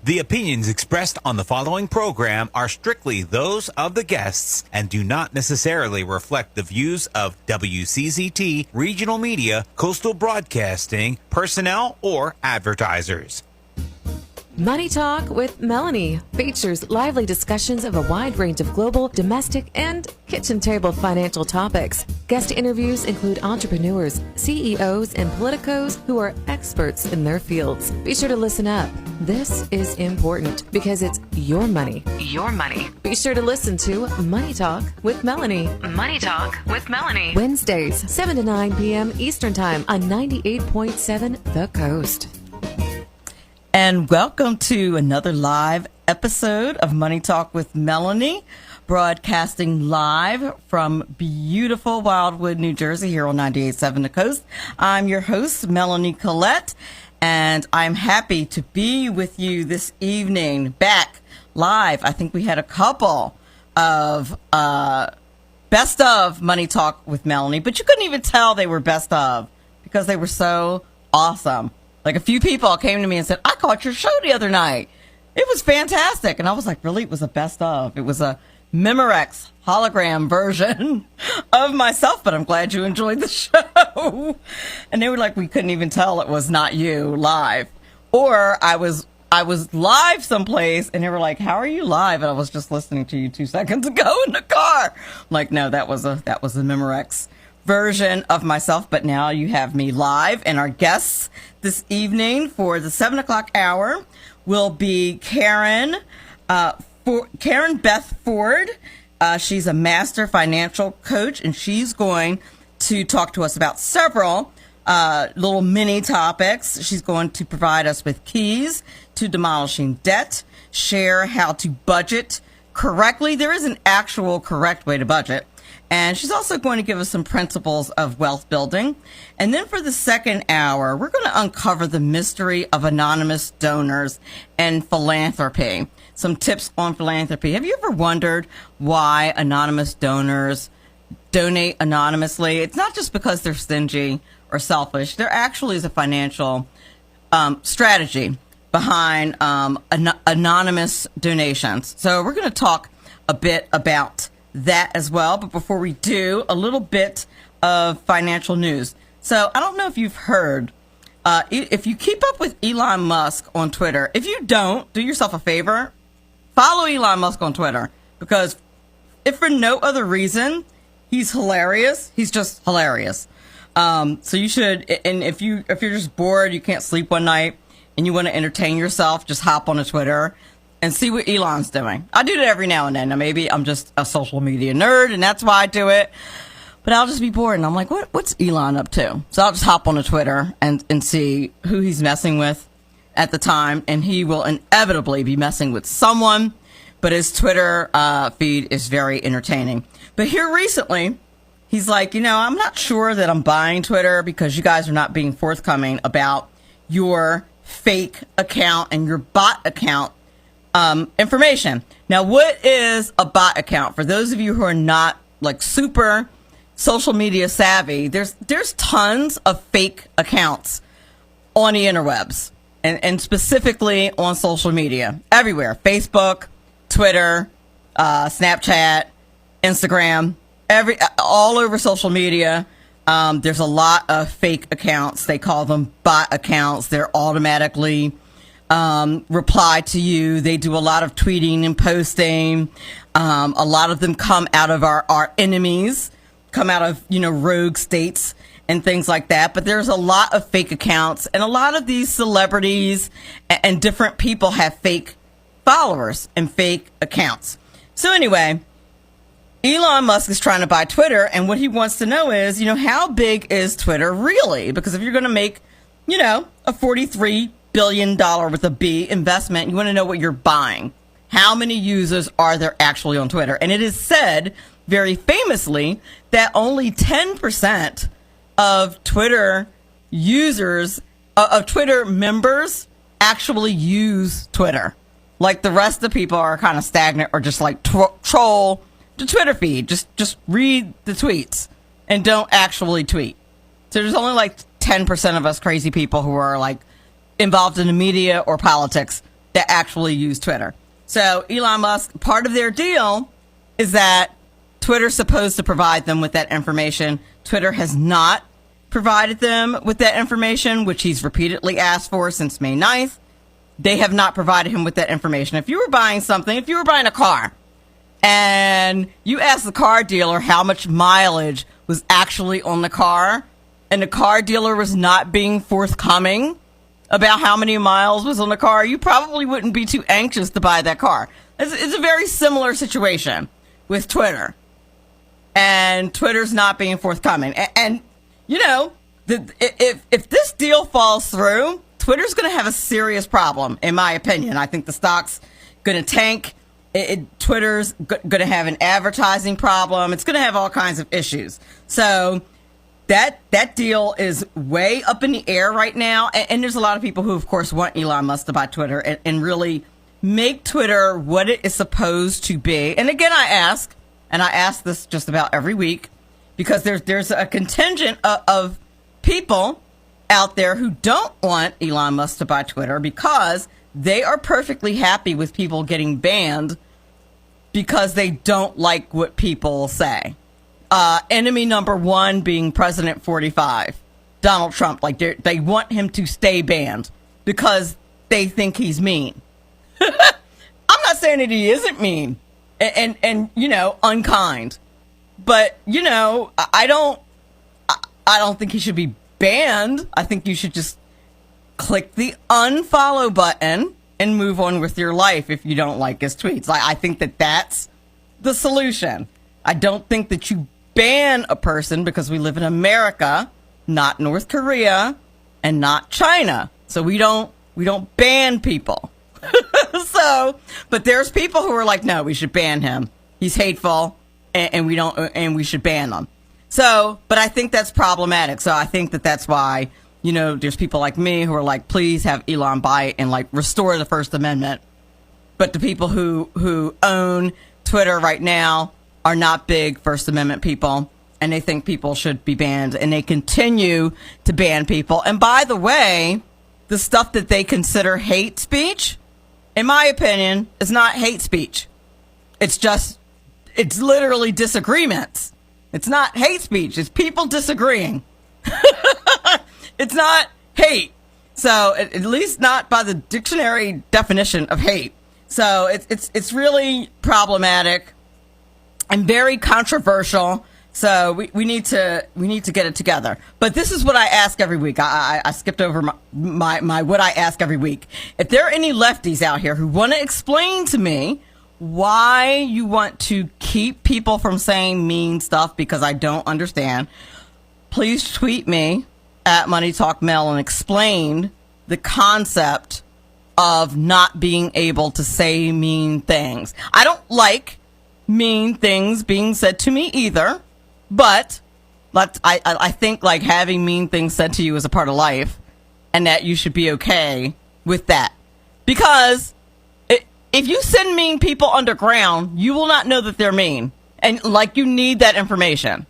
The opinions expressed on the following program are strictly those of the guests and do not necessarily reflect the views of WCZT, regional media, coastal broadcasting, personnel, or advertisers. Money Talk with Melanie features lively discussions of a wide range of global, domestic, and kitchen table financial topics. Guest interviews include entrepreneurs, CEOs, and politicos who are experts in their fields. Be sure to listen up. This is important because it's your money. Your money. Be sure to listen to Money Talk with Melanie. Money Talk with Melanie. Wednesdays, 7 to 9 p.m. Eastern Time on 98.7 The Coast. And welcome to another live episode of Money Talk with Melanie, broadcasting live from beautiful Wildwood, New Jersey, here on 98.7 The Coast. I'm your host, Melanie Collette, and I'm happy to be with you this evening, back live. I think we had a couple of best of Money Talk with Melanie, but you couldn't even tell they were best of because they were so awesome. Like, a few people came to me and said, I caught your show the other night. It was fantastic. And I was like, really? It was a best of. It was a Memorex hologram version of myself, but I'm glad you enjoyed the show. And they were like, we couldn't even tell it was not you live. Or I was live someplace and they were like, how are you live? And I was just listening to you 2 seconds ago in the car. I'm like, no, that was a Memorex version of myself, but now you have me live, and our guests this evening for the 7 o'clock hour will be Karen Beth Ford. She's a master financial coach, and she's going to talk to us about several little mini topics. She's going to provide us with keys to demolishing debt, share how to budget correctly. There is an actual correct way to budget. And she's also going to give us some principles of wealth building. And then for the second hour, we're going to uncover the mystery of anonymous donors and philanthropy. Some tips on philanthropy. Have you ever wondered why anonymous donors donate anonymously? It's not just because they're stingy or selfish. There actually is a financial strategy behind anonymous donations. So we're going to talk a bit about that as well. But before we do, a little bit of financial news. So I don't know if you've heard, if you keep up with Elon Musk on Twitter, if you don't, do yourself a favor, follow Elon Musk on Twitter, because if for no other reason, he's hilarious. He's just hilarious. So you should, and if you're just bored, you can't sleep one night and you want to entertain yourself, just hop on a Twitter and see what Elon's doing. I do that every now and then. Now, maybe I'm just a social media nerd, and that's why I do it. But I'll just be bored, and I'm like, what's Elon up to? So I'll just hop on a Twitter and see who he's messing with at the time, and he will inevitably be messing with someone. But his Twitter feed is very entertaining. But here recently, he's like, I'm not sure that I'm buying Twitter because you guys are not being forthcoming about your fake account and your bot account information. Now, what is a bot account? For those of you who are not like super social media savvy, there's tons of fake accounts on the interwebs and specifically on social media everywhere. Facebook, Twitter, Snapchat, Instagram, all over social media. There's a lot of fake accounts. They call them bot accounts. They're automatically reply to you. They do a lot of tweeting and posting. A lot of them come out of our enemies, come out of, rogue states and things like that. But there's a lot of fake accounts, and a lot of these celebrities and different people have fake followers and fake accounts. So anyway, Elon Musk is trying to buy Twitter, and what he wants to know is, how big is Twitter really? Because if you're going to make, a $43 billion with a B investment, you want to know what you're buying. How many users are there actually on Twitter? And it is said very famously that only 10% of Twitter users, of Twitter members actually use Twitter. Like, the rest of the people are kind of stagnant or just like troll the Twitter feed. Just read the tweets and don't actually tweet. So there's only like 10% of us crazy people who are like involved in the media or politics that actually use Twitter. So Elon Musk, part of their deal is that Twitter's supposed to provide them with that information. Twitter has not provided them with that information, which he's repeatedly asked for since May 9th. They have not provided him with that information. If you were buying something, if you were buying a car, and you asked the car dealer how much mileage was actually on the car, and the car dealer was not being forthcoming about how many miles was on the car, you probably wouldn't be too anxious to buy that car. It's a very similar situation with Twitter. And Twitter's not being forthcoming. And you know, if this deal falls through, Twitter's going to have a serious problem, in my opinion. I think the stock's going to tank. Twitter's going to have an advertising problem. It's going to have all kinds of issues. So that deal is way up in the air right now. And there's a lot of people who, of course, want Elon Musk to buy Twitter and really make Twitter what it is supposed to be. And again, I ask this just about every week, because there's a contingent of people out there who don't want Elon Musk to buy Twitter because they are perfectly happy with people getting banned because they don't like what people say. Enemy number one being President 45, Donald Trump. Like they want him to stay banned because they think he's mean. I'm not saying that he isn't mean and you know, unkind, but you know, I don't think he should be banned. I think you should just click the unfollow button and move on with your life if you don't like his tweets. I think that that's the solution. I don't think that you ban a person, because we live in America, not North Korea and not China. So we don't ban people. So, but there's people who are like, no, we should ban him. He's hateful and we should ban him. So, but I think that's problematic. So I think that that's why, you know, there's people like me who are like, please have Elon buy it and like restore the First Amendment. But the people who own Twitter right now are not big First Amendment people, and they think people should be banned, and they continue to ban people. And by the way, the stuff that they consider hate speech, in my opinion, is not hate speech. It's literally disagreements. It's not hate speech. It's people disagreeing. It's not hate. So at least not by the dictionary definition of hate. So it's really problematic and very controversial. So we need to get it together. But this is what I ask every week. I skipped over my what I ask every week. If there are any lefties out here who want to explain to me why you want to keep people from saying mean stuff, because I don't understand, please tweet me at Money Talk Mel and explain the concept of not being able to say mean things. I don't like mean things being said to me either, but I think like having mean things said to you is a part of life, and that you should be okay with that. Because if you send mean people underground, you will not know that they're mean. And like, you need that information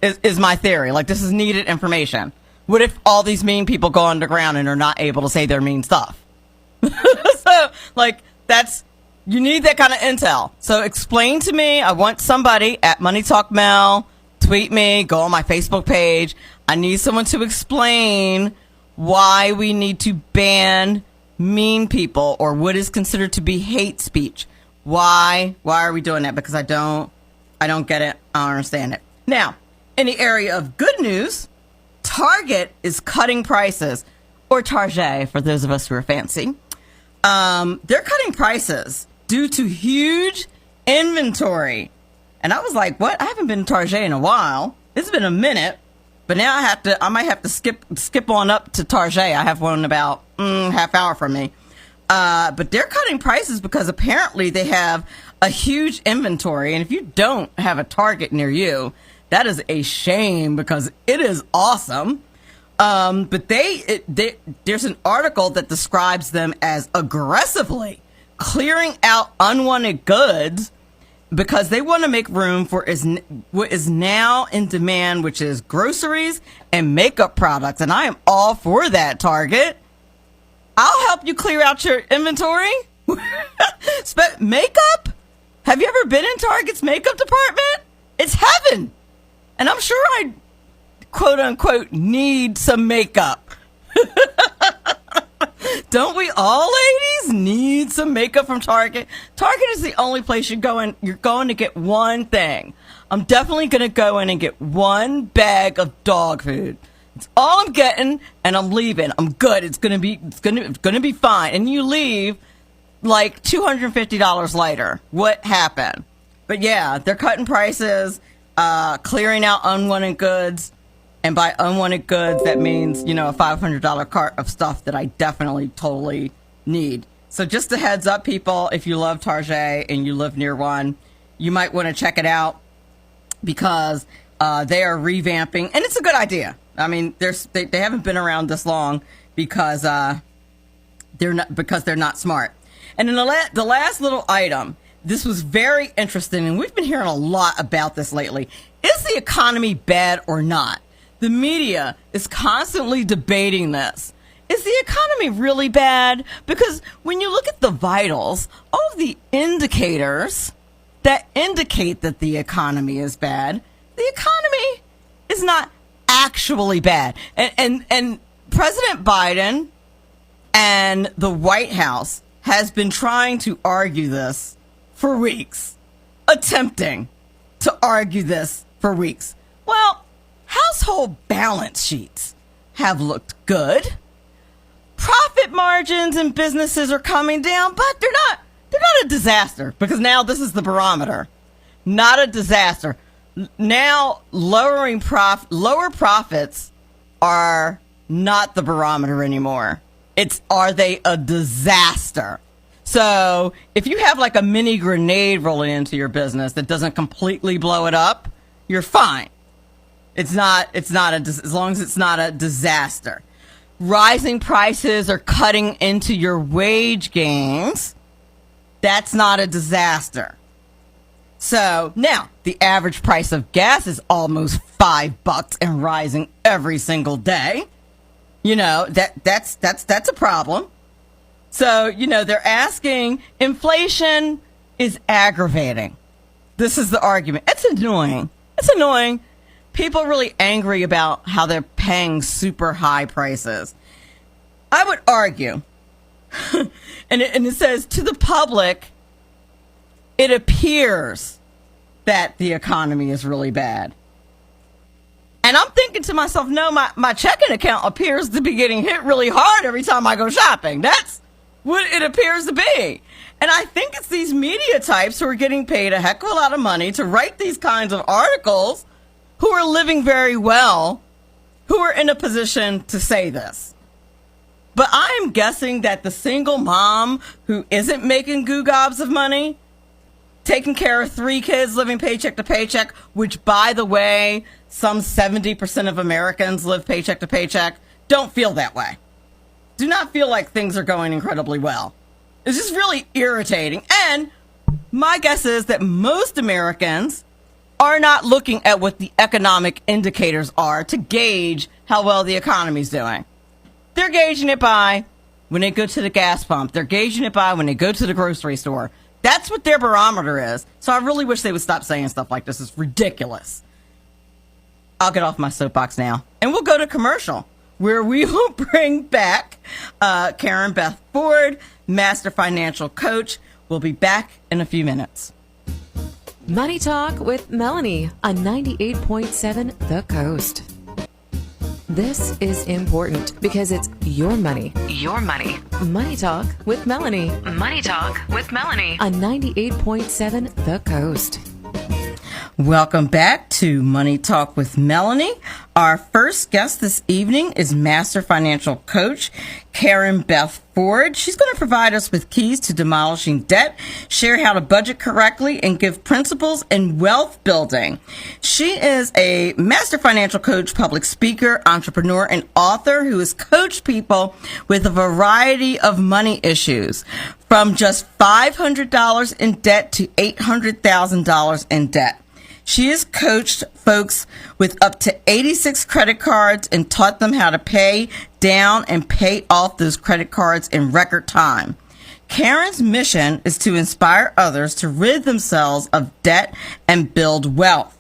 is my theory. Like, this is needed information. What if all these mean people go underground and are not able to say their mean stuff? So like, you need that kind of intel. So explain to me. I want somebody at Money Talk Mel, tweet me, go on my Facebook page. I need someone to explain why we need to ban mean people, or what is considered to be hate speech. Why are we doing that? Because I don't get it. I don't understand it. Now, in the area of good news, Target is cutting prices, or Target for those of us who are fancy. They're cutting prices due to huge inventory. And I was like, what? I haven't been to Target in a while. It's been a minute, but now I might have to skip on up to Target. I have one about half hour from me. But they're cutting prices because apparently they have a huge inventory. And if you don't have a Target near you, that is a shame, because it is awesome. But there's an article that describes them as aggressively clearing out unwanted goods because they want to make room for what is now in demand, which is groceries and makeup products. And I am all for that, Target. I'll help you clear out your inventory. Makeup? Have you ever been in Target's makeup department? It's heaven. And I'm sure I, quote unquote, need some makeup. Don't we all, ladies, need some makeup from Target? Target is the only place you go in. You're going to get one thing. I'm definitely going to go in and get one bag of dog food. It's all I'm getting, and I'm leaving. I'm good. It's going to be fine. And you leave like $250 later. What happened? But yeah, they're cutting prices, clearing out unwanted goods. And by unwanted goods, that means, a $500 cart of stuff that I definitely totally need. So just a heads up, people, if you love Target and you live near one, you might want to check it out because they are revamping. And it's a good idea. I mean, they haven't been around this long because they're not smart. And then the last little item, this was very interesting, and we've been hearing a lot about this lately. Is the economy bad or not? The media is constantly debating this. Is the economy really bad? Because when you look at the vitals, all of the indicators that indicate that the economy is bad, the economy is not actually bad. And President Biden and the White House has been trying to argue this for weeks, attempting to argue this for weeks. Well, household balance sheets have looked good. Profit margins in businesses are coming down, but they're not a disaster, because now this is the barometer. Not a disaster. Now lower profits are not the barometer anymore. Are they a disaster? So if you have like a mini grenade rolling into your business that doesn't completely blow it up, you're fine. As long as it's not a disaster. Rising prices are cutting into your wage gains. That's not a disaster. So now the average price of gas is almost $5 and rising every single day. That's a problem. So, they're asking, inflation is aggravating. This is the argument. It's annoying. People are really angry about how they're paying super high prices. I would argue, and it says, to the public, it appears that the economy is really bad. And I'm thinking to myself, no, my checking account appears to be getting hit really hard every time I go shopping. That's what it appears to be. And I think it's these media types who are getting paid a heck of a lot of money to write these kinds of articles, who are living very well, who are in a position to say this. But I'm guessing that the single mom who isn't making goo gobs of money, taking care of 3 kids, living paycheck to paycheck, which, by the way, some 70% of Americans live paycheck to paycheck, don't feel that way. Do not feel like things are going incredibly well. It's just really irritating. And my guess is that most Americans are not looking at what the economic indicators are to gauge how well the economy's doing. They're gauging it by when they go to the gas pump. They're gauging it by when they go to the grocery store. That's what their barometer is. So I really wish they would stop saying stuff like this. It's ridiculous. I'll get off my soapbox now. And we'll go to commercial, where we will bring back Beth Ford, Master Financial Coach. We'll be back in a few minutes. Money Talk with Melanie on 98.7 The Coast. This is important because it's your money. Your money. Money Talk with Melanie. Money Talk with Melanie on 98.7 The Coast. Welcome back to Money Talk with Melanie. Our first guest this evening is Master Financial Coach Beth Ford. She's going to provide us with keys to demolishing debt, share how to budget correctly, and give principles in wealth building. She is a Master Financial Coach, public speaker, entrepreneur, and author who has coached people with a variety of money issues, from just $500 in debt to $800,000 in debt. She has coached folks with up to 86 credit cards and taught them how to pay down and pay off those credit cards in record time. Karen's mission is to inspire others to rid themselves of debt and build wealth.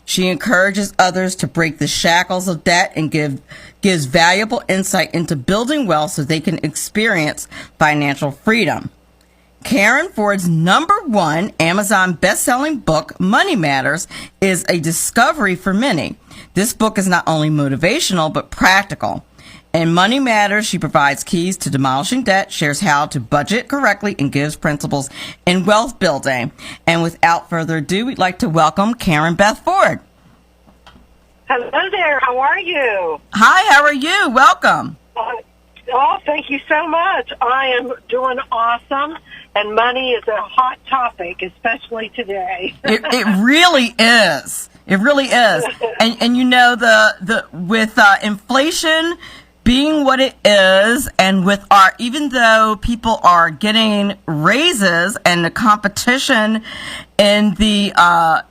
She encourages others to break the shackles of debt and gives valuable insight into building wealth so they can experience financial freedom. Karen Ford's #1 Amazon best-selling book, Money Matters, is a discovery for many. This book is not only motivational, but practical. In Money Matters, she provides keys to demolishing debt, shares how to budget correctly, and gives principles in wealth building. And without further ado, we'd like to welcome Karen Beth Ford. Hello there. How are you? Hi, how are you? Welcome. Oh, thank you so much. I am doing awesome, and money is a hot topic, especially today. It really is. It really is. And you know, with inflation being what it is, and with even though people are getting raises and the competition in the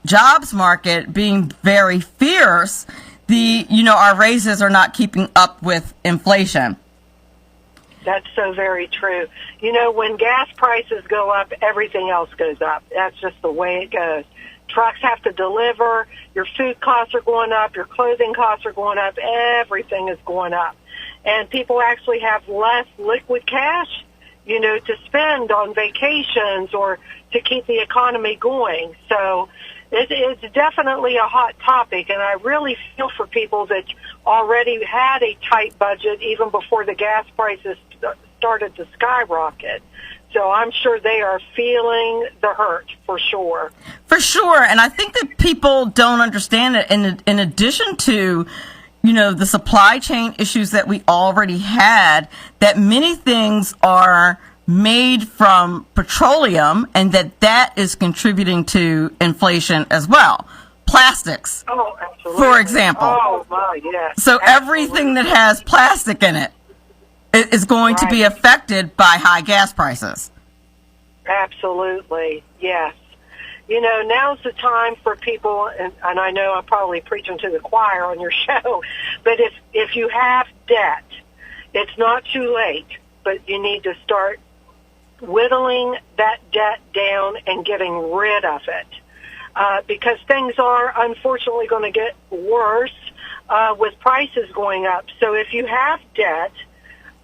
jobs market being very fierce, our raises are not keeping up with inflation. That's so very true. When gas prices go up, everything else goes up. That's just the way it goes. Trucks have to deliver. Your food costs are going up. Your clothing costs are going up. Everything is going up. And people actually have less liquid cash, to spend on vacations or to keep the economy going. So it's definitely a hot topic, and I really feel for people that already had a tight budget even before the gas prices started to skyrocket. So I'm sure they are feeling the hurt for sure. For sure, and I think that people don't understand that in addition to the supply chain issues that we already had, that many things are made from petroleum, and that is contributing to inflation as well. Plastics, for example. Oh, my, yes. So everything that has plastic in it is going to be affected by high gas prices. Absolutely, yes. Now's the time for people, and I know I'm probably preaching to the choir on your show, but if you have debt, it's not too late, but you need to start whittling that debt down and getting rid of it, because things are unfortunately going to get worse with prices going up. So if you have debt,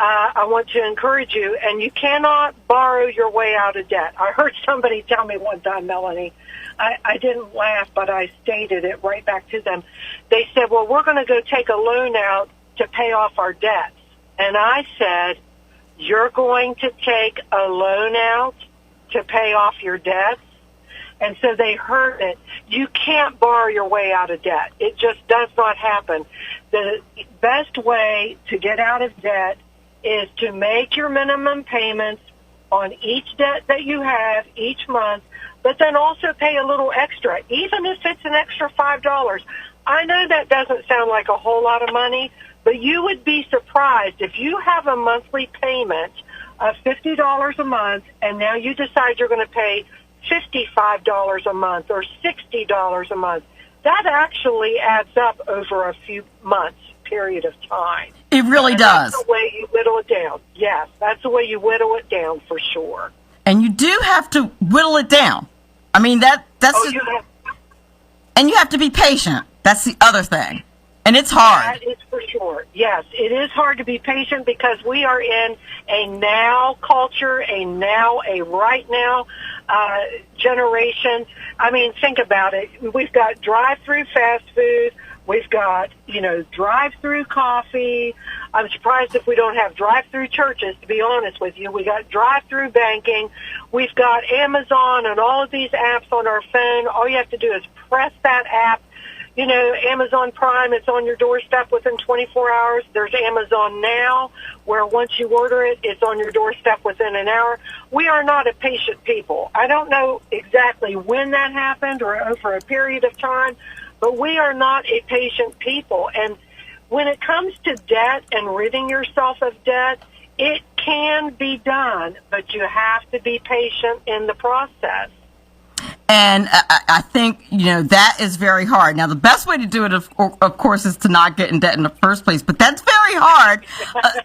I want to encourage you, and you cannot borrow your way out of debt. I heard somebody tell me one time, Melanie, I didn't laugh, but I stated it right back to them. They said, well, we're going to go take a loan out to pay off our debts. And I said, you're going to take a loan out to pay off your debts? And so they heard it. You can't borrow your way out of debt. It just does not happen. The best way to get out of debt is to make your minimum payments on each debt that you have each month, but then also pay a little extra, even if it's an extra $5. I know that doesn't sound like a whole lot of money, but you would be surprised if you have a monthly payment of $50 a month, and now you decide you're going to pay $55 a month or $60 a month. That actually adds up over a few months period of time. It really does. That's the way you whittle it down. Yes, that's the way you whittle it down for sure. And you do have to whittle it down. I mean, and you have to be patient. That's the other thing. And it's hard. That is for sure. Yes, it is hard to be patient because we are in a now culture, a right now generation. I mean, think about it. We've got drive-through fast food. We've got, drive-through coffee. I'm surprised if we don't have drive-through churches, to be honest with you. We got drive-through banking. We've got Amazon and all of these apps on our phone. All you have to do is press that app. Amazon Prime, it's on your doorstep within 24 hours. There's Amazon Now, where once you order it, it's on your doorstep within an hour. We are not a patient people. I don't know exactly when that happened or over a period of time, but we are not a patient people. And when it comes to debt and ridding yourself of debt, it can be done, but you have to be patient in the process. And I think, that is very hard. Now, the best way to do it, of course, is to not get in debt in the first place. But that's very hard,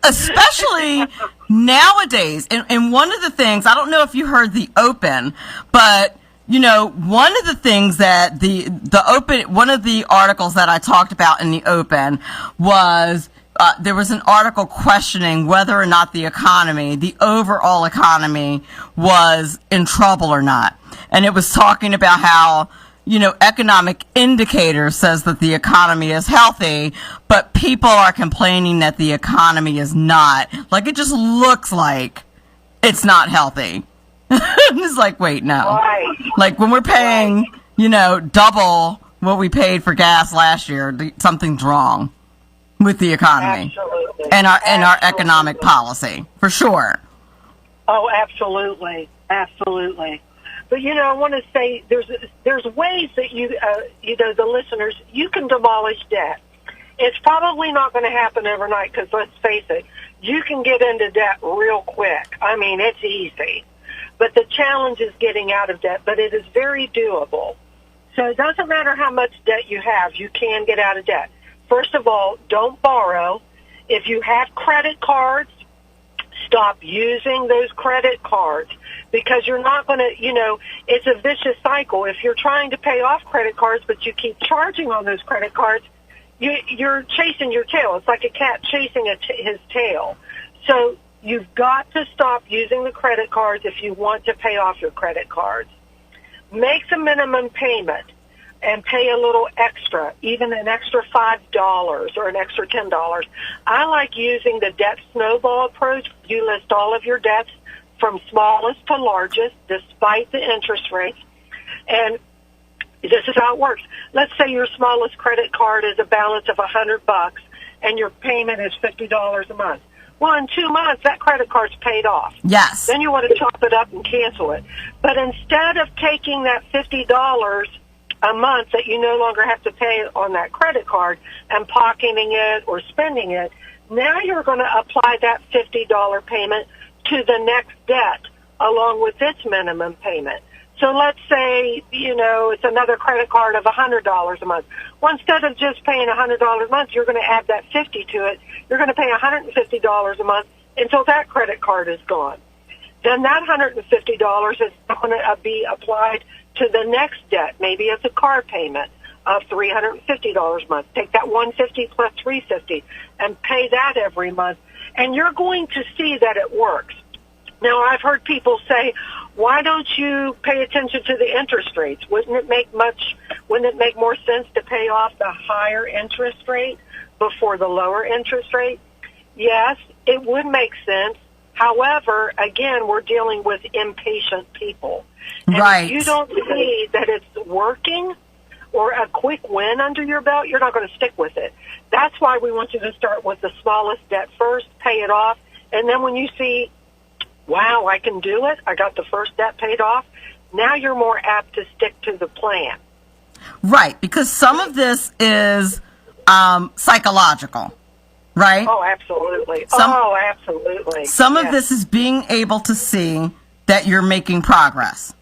especially nowadays, and one of the things, I don't know if you heard the Open, but one of the things that the Open, one of the articles that I talked about in the Open was there was an article questioning whether or not the economy, the overall economy, was in trouble or not. And it was talking about how, economic indicators says that the economy is healthy, but people are complaining that the economy is not. Like, it just looks like it's not healthy. It's like, wait, no. Right. Like, when we're paying, double what we paid for gas last year, something's wrong with the economy. Absolutely. And our economic policy, for sure. Oh, absolutely. Absolutely. But, I want to say there's ways that the listeners, you can demolish debt. It's probably not going to happen overnight because, let's face it, you can get into debt real quick. I mean, it's easy. But the challenge is getting out of debt, but it is very doable. So it doesn't matter how much debt you have, you can get out of debt. First of all, don't borrow. If you have credit cards, stop using those credit cards because you're not going to, it's a vicious cycle. If you're trying to pay off credit cards but you keep charging on those credit cards, you're chasing your tail. It's like a cat chasing his tail. So you've got to stop using the credit cards if you want to pay off your credit cards. Make the minimum payment and pay a little extra, even an extra $5 or an extra $10. I like using the debt snowball approach. You list all of your debts from smallest to largest, despite the interest rates. And this is how it works. Let's say your smallest credit card is a balance of $100 and your payment is $50 a month. Well, in 2 months, that credit card's paid off. Yes. Then you want to chop it up and cancel it. But instead of taking that $50 a month that you no longer have to pay on that credit card and pocketing it or spending it, now you're going to apply that $50 payment to the next debt along with its minimum payment. So let's say, it's another credit card of $100 a month. Well, instead of just paying $100 a month, you're going to add that $50 to it. You're going to pay $150 a month until that credit card is gone. Then that $150 is going to be applied to the next debt. Maybe it's a car payment of $350 a month. Take that $150 plus $350 and pay that every month. And you're going to see that it works. Now, I've heard people say, why don't you pay attention to the interest rates? Wouldn't it make more sense to pay off the higher interest rate before the lower interest rate? Yes, it would make sense. However, again, we're dealing with impatient people. And right. If you don't see that it's working or a quick win under your belt, you're not going to stick with it. That's why we want you to start with the smallest debt first, pay it off, and then when you see, wow, I can do it, I got the first debt paid off, now you're more apt to stick to the plan. Right, because some of this is psychological, right? Oh, absolutely. Absolutely. Some of this is being able to see that you're making progress.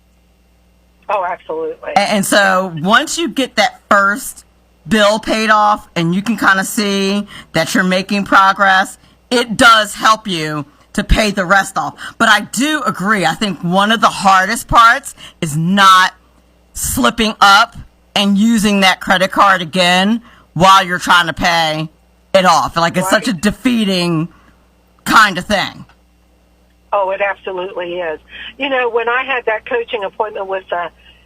Oh, absolutely. And so once you get that first bill paid off and you can kind of see that you're making progress, it does help you to pay the rest off. But I do agree. I think one of the hardest parts is not slipping up and using that credit card again while you're trying to pay it off. Like, it's such a defeating kind of thing. Oh, it absolutely is. When I had that coaching appointment with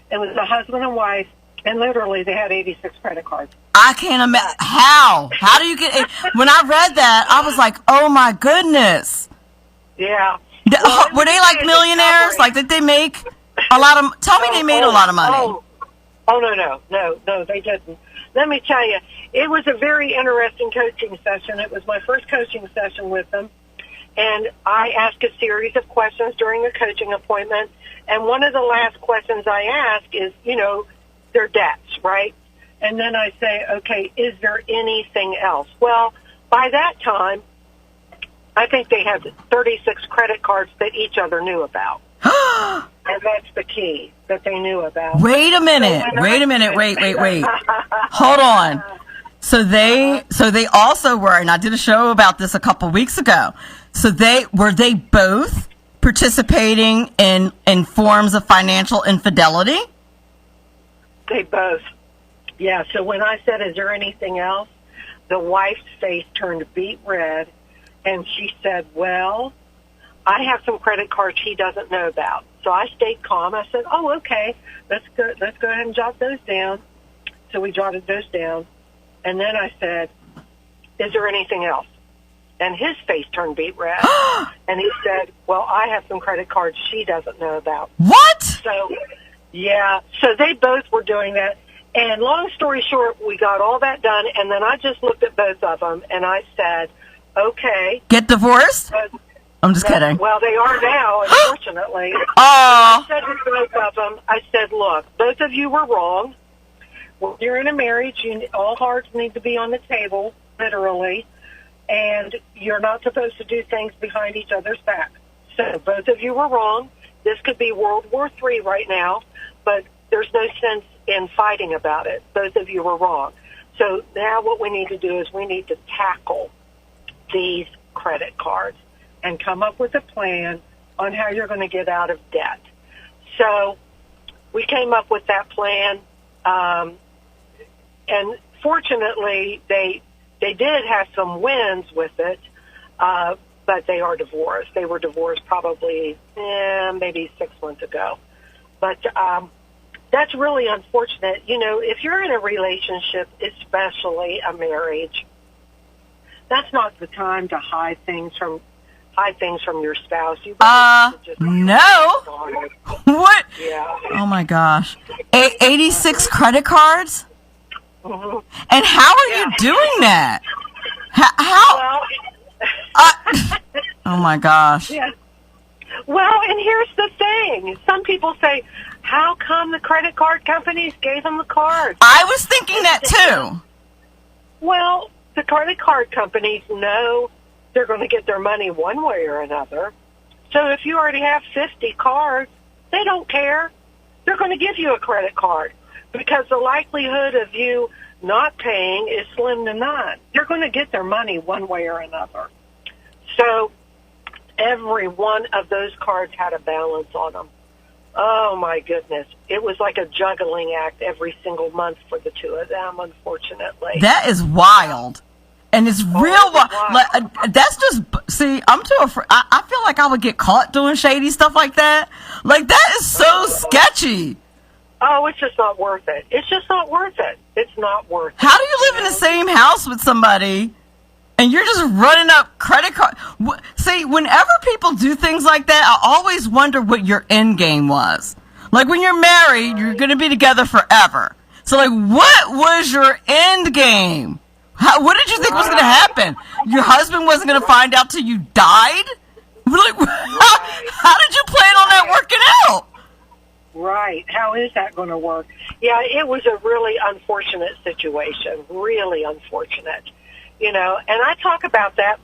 it was a husband and wife, and literally they had 86 credit cards. I can't imagine. How do you get it? When I read that, I was like, oh my goodness. Yeah. Were they like millionaires? Like, did they make a lot of, tell me they made a lot of money. No, they didn't. Let me tell you, it was a very interesting coaching session. It was my first coaching session with them. And I asked a series of questions during the coaching appointment. And one of the last questions I ask is, their debts, right? And then I say, okay, is there anything else? Well, by that time, I think they had 36 credit cards that each other knew about. And that's the key that they knew about. Wait a minute. Wait. Hold on. So they also were, and I did a show about this a couple weeks ago. So they both participating in forms of financial infidelity? They both. Yeah, so when I said, is there anything else? The wife's face turned beet red, and she said, well, I have some credit cards he doesn't know about. So I stayed calm. I said, oh, okay, let's go ahead and jot those down. So we jotted those down. And then I said, is there anything else? And his face turned beet red. And he said, well, I have some credit cards she doesn't know about. What? So, yeah. So they both were doing that. And long story short, we got all that done. And then I just looked at both of them, and I said, okay. Get divorced? I'm just kidding. Well, they are now, unfortunately. Oh. I said to both of them, I said, look, both of you were wrong. When you're in a marriage, all cards need to be on the table, literally. And you're not supposed to do things behind each other's back. So both of you were wrong. This could be World War III right now, but there's no sense in fighting about it. Both of you were wrong. So now what we need to do is we need to tackle these credit cards and come up with a plan on how you're going to get out of debt. So we came up with that plan, and fortunately they did have some wins with it, but they are divorced. They were divorced probably maybe 6 months ago. But that's really unfortunate. You know, if you're in a relationship, especially a marriage, that's not the time to hide things from your spouse. You no. What? Yeah. Oh my gosh. 86 credit cards? Mm-hmm. And how are you doing that? How? Well, oh my gosh. yeah. Well, and here's the thing. Some people say, how come the credit card companies gave them the cards? I was thinking that too. Well, the credit card companies know they're going to get their money one way or another. So if you already have 50 cards, they don't care. They're going to give you a credit card because the likelihood of you not paying is slim to none. They're going to get their money one way or another. So every one of those cards had a balance on them. Oh, my goodness. It was like a juggling act every single month for the two of them, unfortunately. That is wild. And it's real wild. Like, that's just, see, I'm too afraid. I feel like I would get caught doing shady stuff like that. Like, that is so sketchy. Oh, it's just not worth it. It's just not worth it. It's not worth it. How do you live in the same house with somebody and you're just running up credit card? See, whenever people do things like that, I always wonder what your end game was. Like, when you're married, you're going to be together forever. So, like, what was your end game? What did you think was going to happen? Your husband wasn't going to find out till you died? Like, how did you plan on that working out? Right. How is that going to work? Yeah, it was a really unfortunate situation. Really unfortunate. You know, and I talk about that.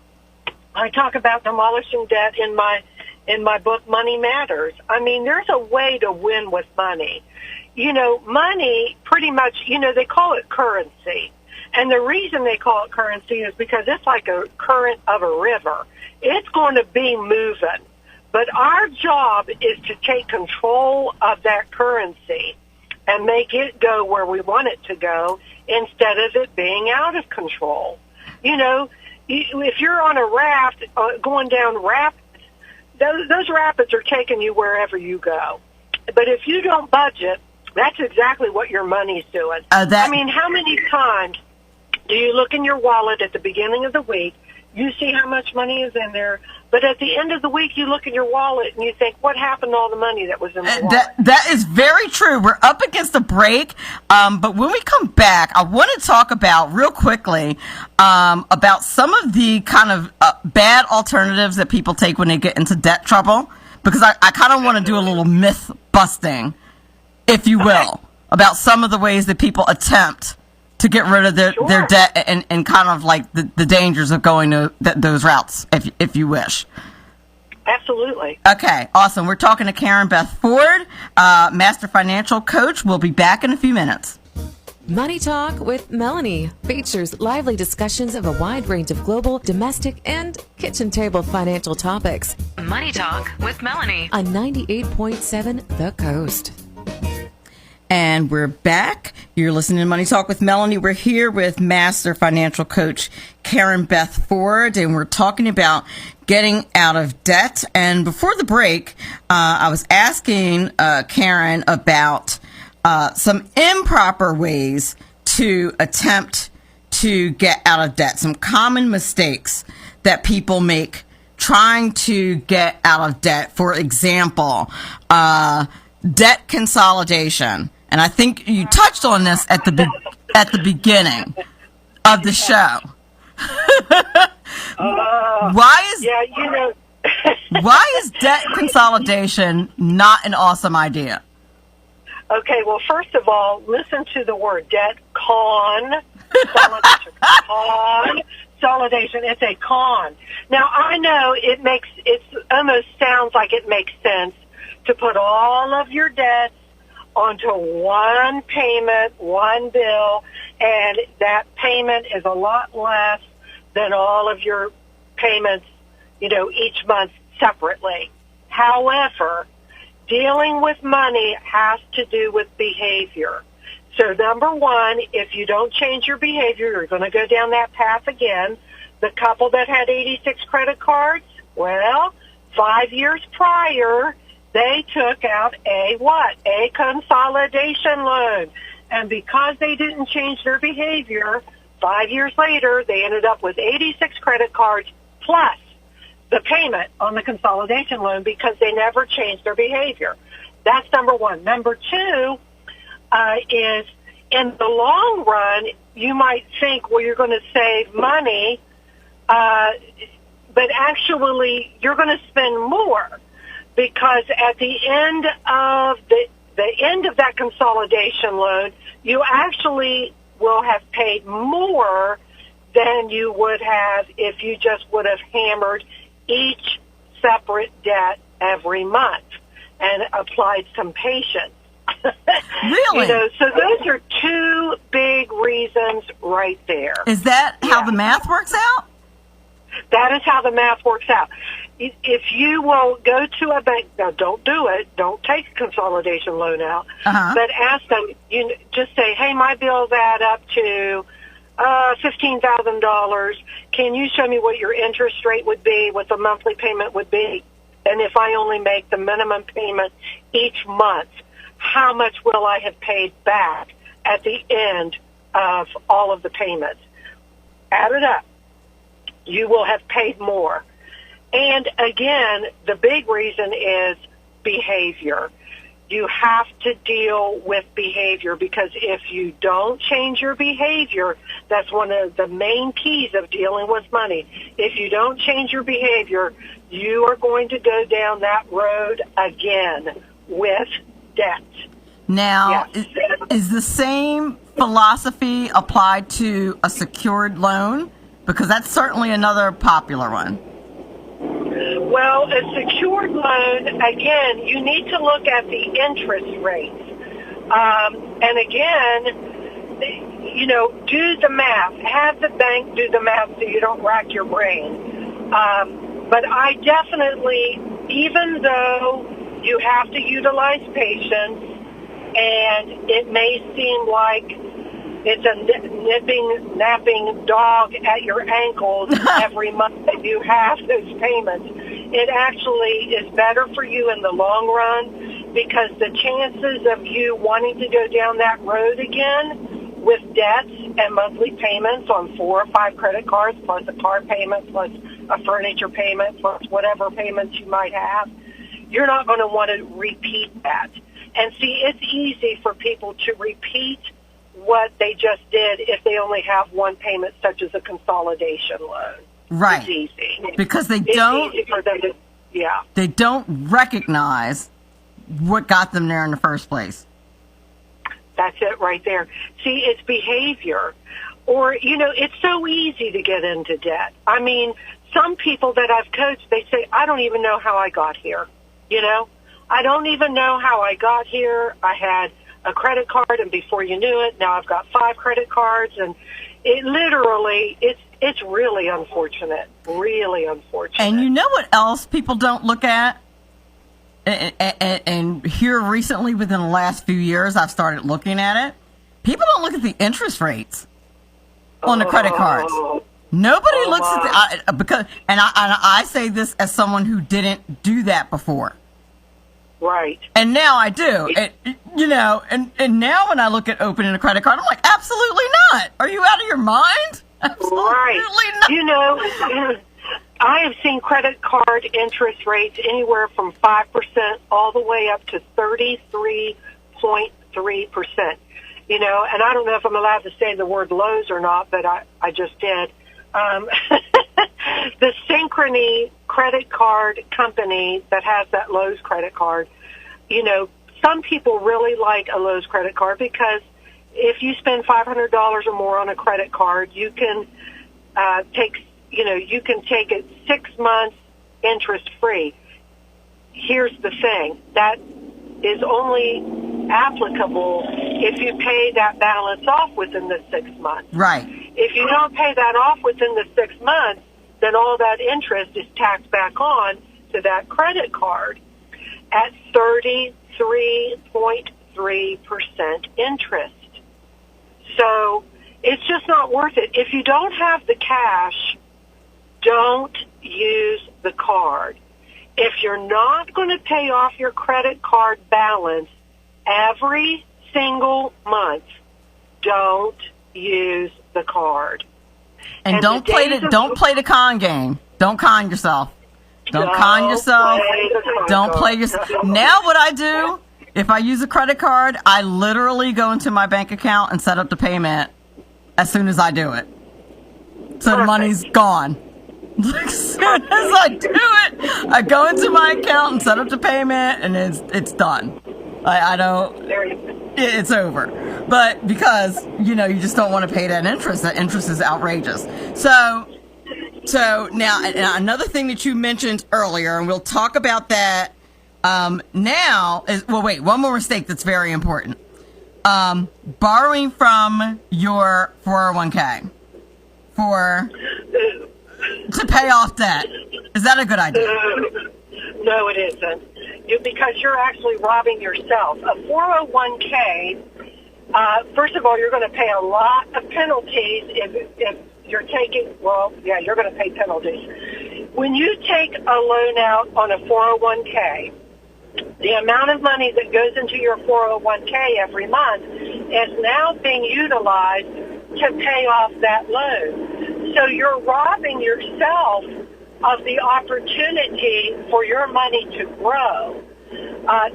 I talk about demolishing debt in my book, Money Matters. I mean, there's a way to win with money. You know, money pretty much, you know, they call it currency. And the reason they call it currency is because it's like a current of a river. It's going to be moving. But our job is to take control of that currency and make it go where we want it to go instead of it being out of control. You know, if you're on a raft going down rapids, those rapids are taking you wherever you go. But if you don't budget, that's exactly what your money's doing. I mean, how many times do you look in your wallet at the beginning of the week, you see how much money is in there, but at the end of the week you look in your wallet and you think, what happened to all the money that was in the wallet? That is very true. We're up against a break, but when we come back, I want to talk about, real quickly, about some of the kind of bad alternatives that people take when they get into debt trouble, because I kind of want to do a little myth busting, if you will, about some of the ways that people attempt to get rid of their debt and kind of like the dangers of going to those routes, if you wish. Absolutely. Okay, awesome. We're talking to Karen Beth Ford, Master Financial Coach. We'll be back in a few minutes. Money Talk with Melanie features lively discussions of a wide range of global, domestic, and kitchen table financial topics. Money Talk with Melanie on 98.7 The Coast. And we're back. You're listening to Money Talk with Melanie. We're here with Master Financial Coach Beth Ford, and we're talking about getting out of debt. And before the break, I was asking Karen about some improper ways to attempt to get out of debt, some common mistakes that people make trying to get out of debt. For example, debt consolidation. And I think you touched on this at the beginning of the show. Why is debt consolidation not an awesome idea? Okay, well, first of all, listen to the word debt consolidation. Consolidation. It's a con. Now, I know it almost sounds like it makes sense to put all of your debts onto one payment, one bill, and that payment is a lot less than all of your payments, each month separately. However, dealing with money has to do with behavior. So number one, if you don't change your behavior, you're going to go down that path again. The couple that had 86 credit cards, well, 5 years prior, they took out a consolidation loan. And because they didn't change their behavior, 5 years later, they ended up with 86 credit cards plus the payment on the consolidation loan because they never changed their behavior. That's number one. Number two is in the long run, you might think, well, you're going to save money, but actually you're going to spend more because at the end of that consolidation loan, you actually will have paid more than you would have if you just would have hammered each separate debt every month and applied some patience. Really? So those are two big reasons right there. Is that how the math works out? That is how the math works out. If you will go to a bank, now don't do it, don't take a consolidation loan out, but ask them, just say, hey, my bills add up to $15,000. Can you show me what your interest rate would be, what the monthly payment would be? And if I only make the minimum payment each month, how much will I have paid back at the end of all of the payments? Add it up. You will have paid more. And again, the big reason is behavior. You have to deal with behavior because if you don't change your behavior, that's one of the main keys of dealing with money. If you don't change your behavior, you are going to go down that road again with debt. Now, Yes. is the same philosophy applied to a secured loan? Because that's certainly another popular one. Well, a secured loan, again, you need to look at the interest rates. And again, do the math. Have the bank do the math so you don't rack your brain. But I definitely, even though you have to utilize patience, and it may seem like it's a napping dog at your ankles every month that you have those payments. It actually is better for you in the long run because the chances of you wanting to go down that road again with debts and monthly payments on 4 or 5 credit cards plus a car payment plus a furniture payment plus whatever payments you might have, you're not going to want to repeat that. And see, it's easy for people to repeat what they just did if they only have one payment, such as a consolidation loan. Right. It's easy. Because they It's don't, easy for them to, they don't recognize what got them there in the first place. That's it right there. See, it's behavior. Or, it's so easy to get into debt. I mean, some people that I've coached, they say, I don't even know how I got here. I don't even know how I got here. I had a credit card, and before you knew it, now I've got 5 credit cards, and it literally, it's really unfortunate, really unfortunate. And you know what else people don't look at? And here recently, within the last few years, I've started looking at it. People don't look at the interest rates on the credit cards. Nobody looks at because I say this as someone who didn't do that before. Right. And now I do. And now when I look at opening a credit card, I'm like, absolutely not. Are you out of your mind? Absolutely not. You know, I have seen credit card interest rates anywhere from 5% all the way up to 33.3%. You know, and I don't know if I'm allowed to say the word Lowe's or not, but I just did. The Synchrony credit card company that has that Lowe's credit card, you know, some people really like a Lowe's credit card because if you spend $500 or more on a credit card, you can take it 6 months interest free. Here's the thing, that is only applicable if you pay that balance off within the 6 months. Right. If you don't pay that off within the 6 months, then all that interest is tacked back on to that credit card at 33.3% interest. So it's just not worth it. If you don't have the cash, don't use the card. If you're not going to pay off your credit card balance every single month, don't use the card. And don't play the con game. Don't con yourself. Don't con yourself. Don't play yourself. Now what I do, if I use a credit card, I literally go into my bank account and set up the payment as soon as I do it. So the money's gone. As soon as I do it, I go into my account and set up the payment, and it's done. I don't. It's over. But because you just don't want to pay that interest. That interest is outrageous. So now another thing that you mentioned earlier, and we'll talk about that now. One more mistake that's very important. Borrowing from your 401k to pay off debt. Is that a good idea? No, it isn't. Because you're actually robbing yourself. A 401k, first of all, you're going to pay a lot of penalties if you're taking, you're going to pay penalties. When you take a loan out on a 401k, the amount of money that goes into your 401k every month is now being utilized to pay off that loan. So you're robbing yourself of the opportunity for your money to grow.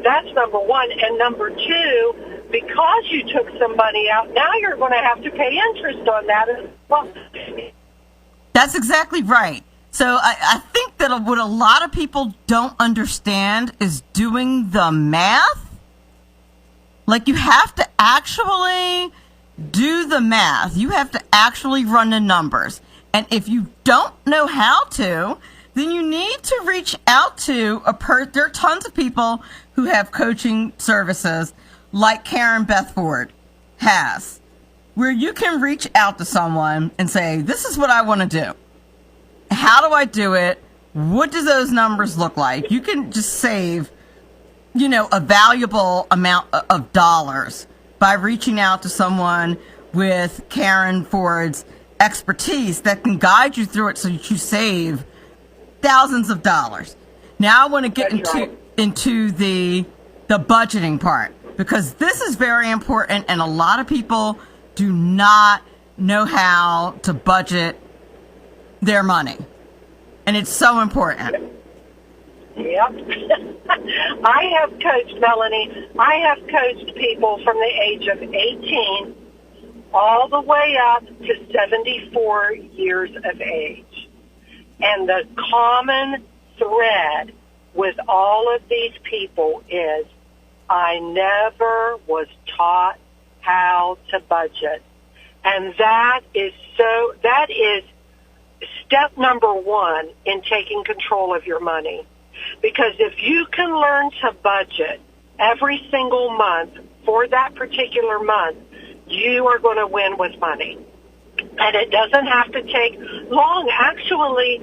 That's number one. And number two, because you took some money out, now you're going to have to pay interest on that as well. That's exactly right. So I think that what a lot of people don't understand is doing the math. Like, you have to actually do the math. You have to actually run the numbers. And if you don't know how to, then you need to reach out to there are tons of people who have coaching services like Karen Beth Ford has, where you can reach out to someone and say, this is what I want to do. How do I do it? What do those numbers look like? You can just save, a valuable amount of dollars by reaching out to someone with Karen Ford's expertise that can guide you through it so that you save thousands of dollars. Now I want to get into the budgeting part, because this is very important, and a lot of people do not know how to budget their money. And it's so important. Yep. I have coached, Melanie, people from the age of 18 all the way up to 74 years of age. And the common thread with all of these people is, I never was taught how to budget. And that is step number one in taking control of your money. Because if you can learn to budget every single month for that particular month, you are going to win with money. And it doesn't have to take long. Actually,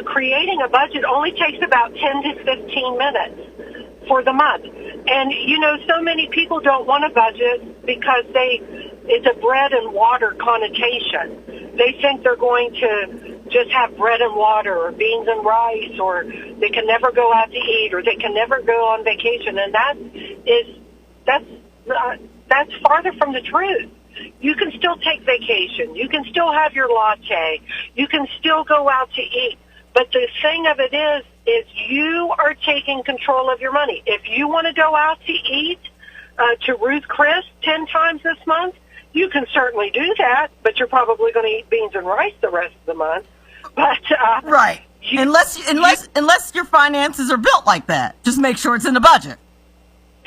creating a budget only takes about 10 to 15 minutes for the month. And, you know, so many people don't want a budget because it's a bread and water connotation. They think they're going to just have bread and water or beans and rice, or they can never go out to eat, or they can never go on vacation. And that's farther from the truth. You can still take vacation. You can still have your latte. You can still go out to eat. But the thing of it is you are taking control of your money. If you want to go out to eat to Ruth Chris 10 times this month, you can certainly do that, but you're probably going to eat beans and rice the rest of the month. But right. Unless your finances are built like that. Just make sure it's in the budget.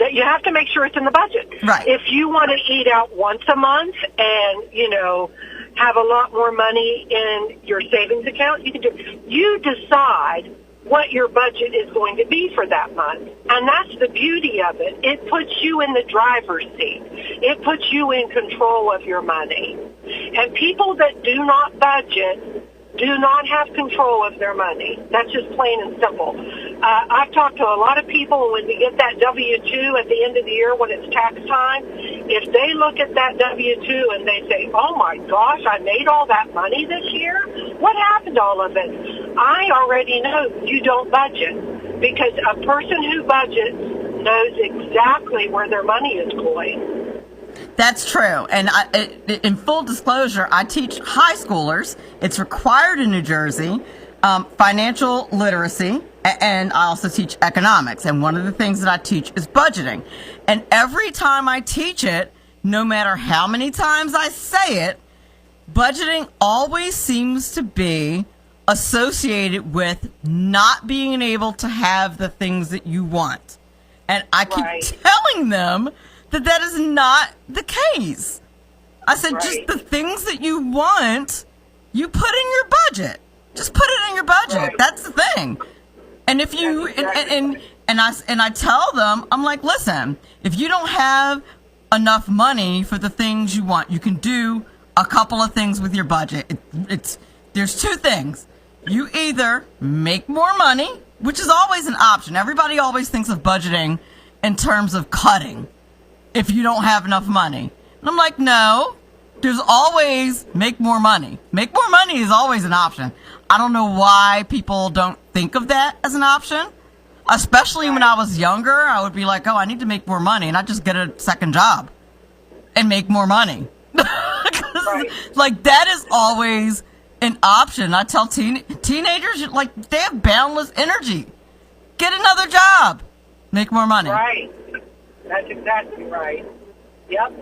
That you have to make sure it's in the budget. Right. If you want to eat out once a month and, you know, have a lot more money in your savings account, you can do it. You decide what your budget is going to be for that month. And that's the beauty of it. It puts you in the driver's seat. It puts you in control of your money. And people that do not budget do not have control of their money. That's just plain and simple. I've talked to a lot of people when they get that W-2 at the end of the year when it's tax time. If they look at that W-2 and they say, oh my gosh, I made all that money this year? What happened to all of it? I already know you don't budget, because a person who budgets knows exactly where their money is going. That's true. And in full disclosure, I teach high schoolers. It's required in New Jersey, financial literacy, and I also teach economics. And one of the things that I teach is budgeting. And every time I teach it, no matter how many times I say it, budgeting always seems to be associated with not being able to have the things that you want. And I keep telling them that is not the case. I said, just the things that you want, you put in your budget. Just put it in your budget. Right. That's the thing. And if you and I tell them, I'm like, listen, if you don't have enough money for the things you want, you can do a couple of things with your budget. There's two things. You either make more money, which is always an option. Everybody always thinks of budgeting in terms of cutting if you don't have enough money. And I'm like, no, there's always make more money. Make more money is always an option. I don't know why people don't think of that as an option. Especially when I was younger, I would be like, oh, I need to make more money. And I'd just get a second job and make more money. Like, that is always an option. I tell teenagers, like, they have boundless energy. Get another job. Make more money. Right. That's exactly right. Yep.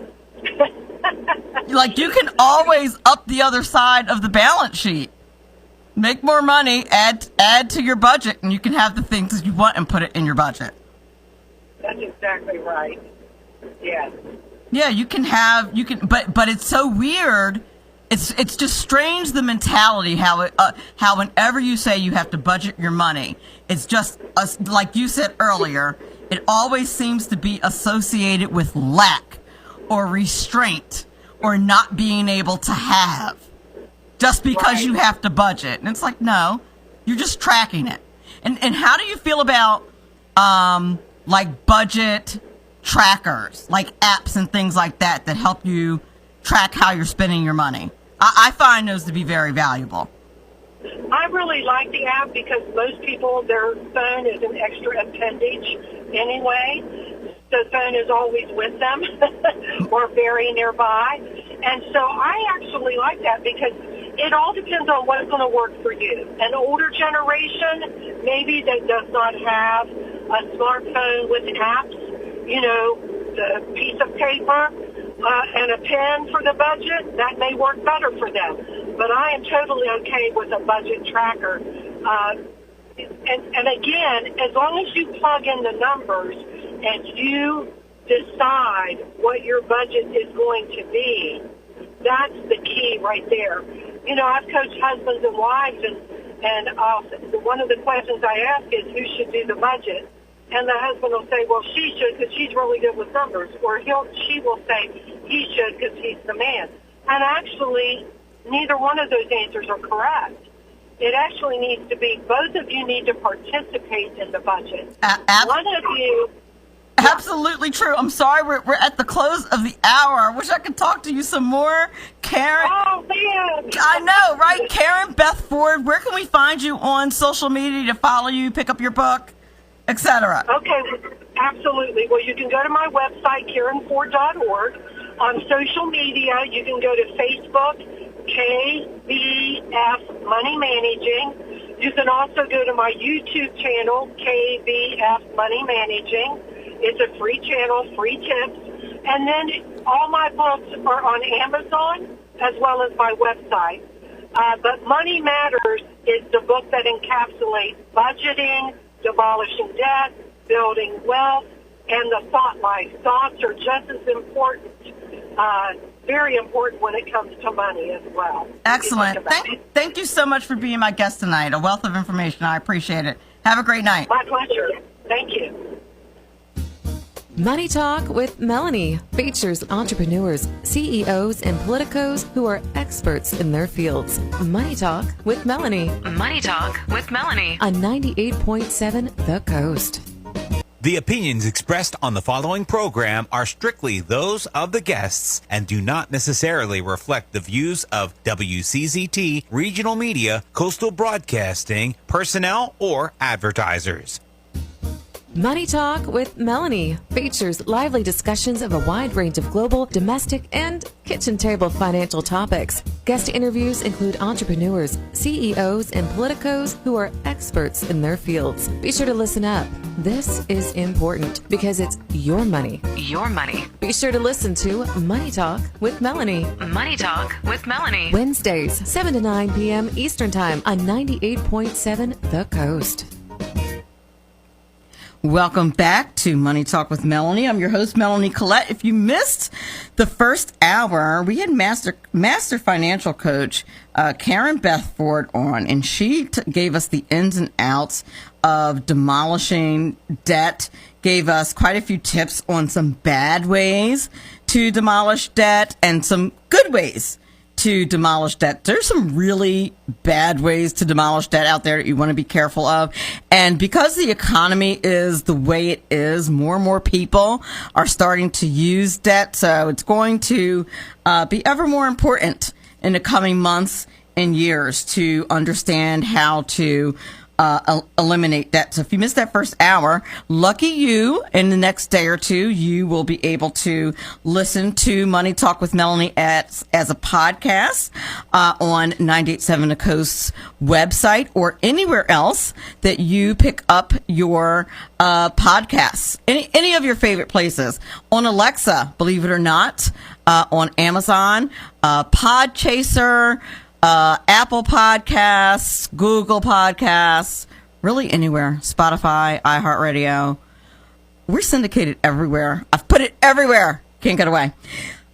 Like, you can always up the other side of the balance sheet. Make more money, add to your budget, and you can have the things that you want and put it in your budget. That's exactly right. Yes. Yeah, but it's so weird. It's just strange, the mentality, how whenever you say you have to budget your money, it's just, like you said earlier, it always seems to be associated with lack or restraint or not being able to have just because you have to budget. And it's like, no, you're just tracking it. And how do you feel about like budget trackers, like apps and things like that help you track how you're spending your money? I find those to be very valuable. I really like the app because most people, their phone is an extra appendage anyway. The phone is always with them or very nearby. And so I actually like that because it all depends on what's going to work for you. An older generation, maybe that does not have a smartphone with apps, you know, the piece of paper and a pen for the budget, that may work better for them. But I am totally okay with a budget tracker. And again, as long as you plug in the numbers and you decide what your budget is going to be, that's the key right there. You know, I've coached husbands and wives, and one of the questions I ask is who should do the budget. And the husband will say, well, she should because she's really good with numbers. Or she will say, he should because he's the man. And actually, neither one of those answers are correct. It actually needs to be, both of you need to participate in the budget. One of you... Absolutely true. I'm sorry, we're at the close of the hour. I wish I could talk to you some more. Karen. Oh, man. I know, right? Karen Beth Ford, where can we find you on social media to follow you, pick up your book, etc.? Okay, absolutely. Well, you can go to my website, KarenFord.org. On social media, you can go to Facebook, KBF Money Managing. You can also go to my YouTube channel, KBF Money Managing. It's a free channel, free tips. And then all my books are on Amazon as well as my website. But Money Matters is the book that encapsulates budgeting, demolishing debt, building wealth, and the thought life. Thoughts are just as important, very important when it comes to money as well. Excellent. Thank you so much for being my guest tonight. A wealth of information. I appreciate it. Have a great night. My pleasure. Thank you. Money Talk with Melanie features entrepreneurs, CEOs, and politicos who are experts in their fields. Money Talk with Melanie. Money Talk with Melanie on 98.7 The Coast. The opinions expressed on the following program are strictly those of the guests and do not necessarily reflect the views of WCZT, regional media, coastal broadcasting, personnel, or advertisers. Money Talk with Melanie features lively discussions of a wide range of global, domestic, and kitchen table financial topics. Guest interviews include entrepreneurs, CEOs, and politicos who are experts in their fields. Be sure to listen up. This is important because it's your money. Your money. Be sure to listen to Money Talk with Melanie. Money Talk with Melanie. Wednesdays, 7 to 9 p.m. Eastern Time on 98.7 The Coast. Welcome back to Money Talk with Melanie. I'm your host, Melanie Collette. If you missed the first hour, we had master financial coach Karen Beth Ford on, and she gave us the ins and outs of demolishing debt, gave us quite a few tips on some bad ways to demolish debt and some good ways to demolish debt. There's some really bad ways to demolish debt out there that you want to be careful of. And because the economy is the way it is, more and more people are starting to use debt. So it's going to be ever more important in the coming months and years to understand how to eliminate debt. So if you missed that first hour, lucky you, in the next day or two, you will be able to listen to Money Talk with Melanie as a podcast on 98.7 The Coast's website or anywhere else that you pick up your podcasts. Any of your favorite places. On Alexa, believe it or not, on Amazon, Podchaser, Apple Podcasts, Google Podcasts, really anywhere, Spotify, iHeartRadio. We're syndicated everywhere. I've put it everywhere. Can't get away.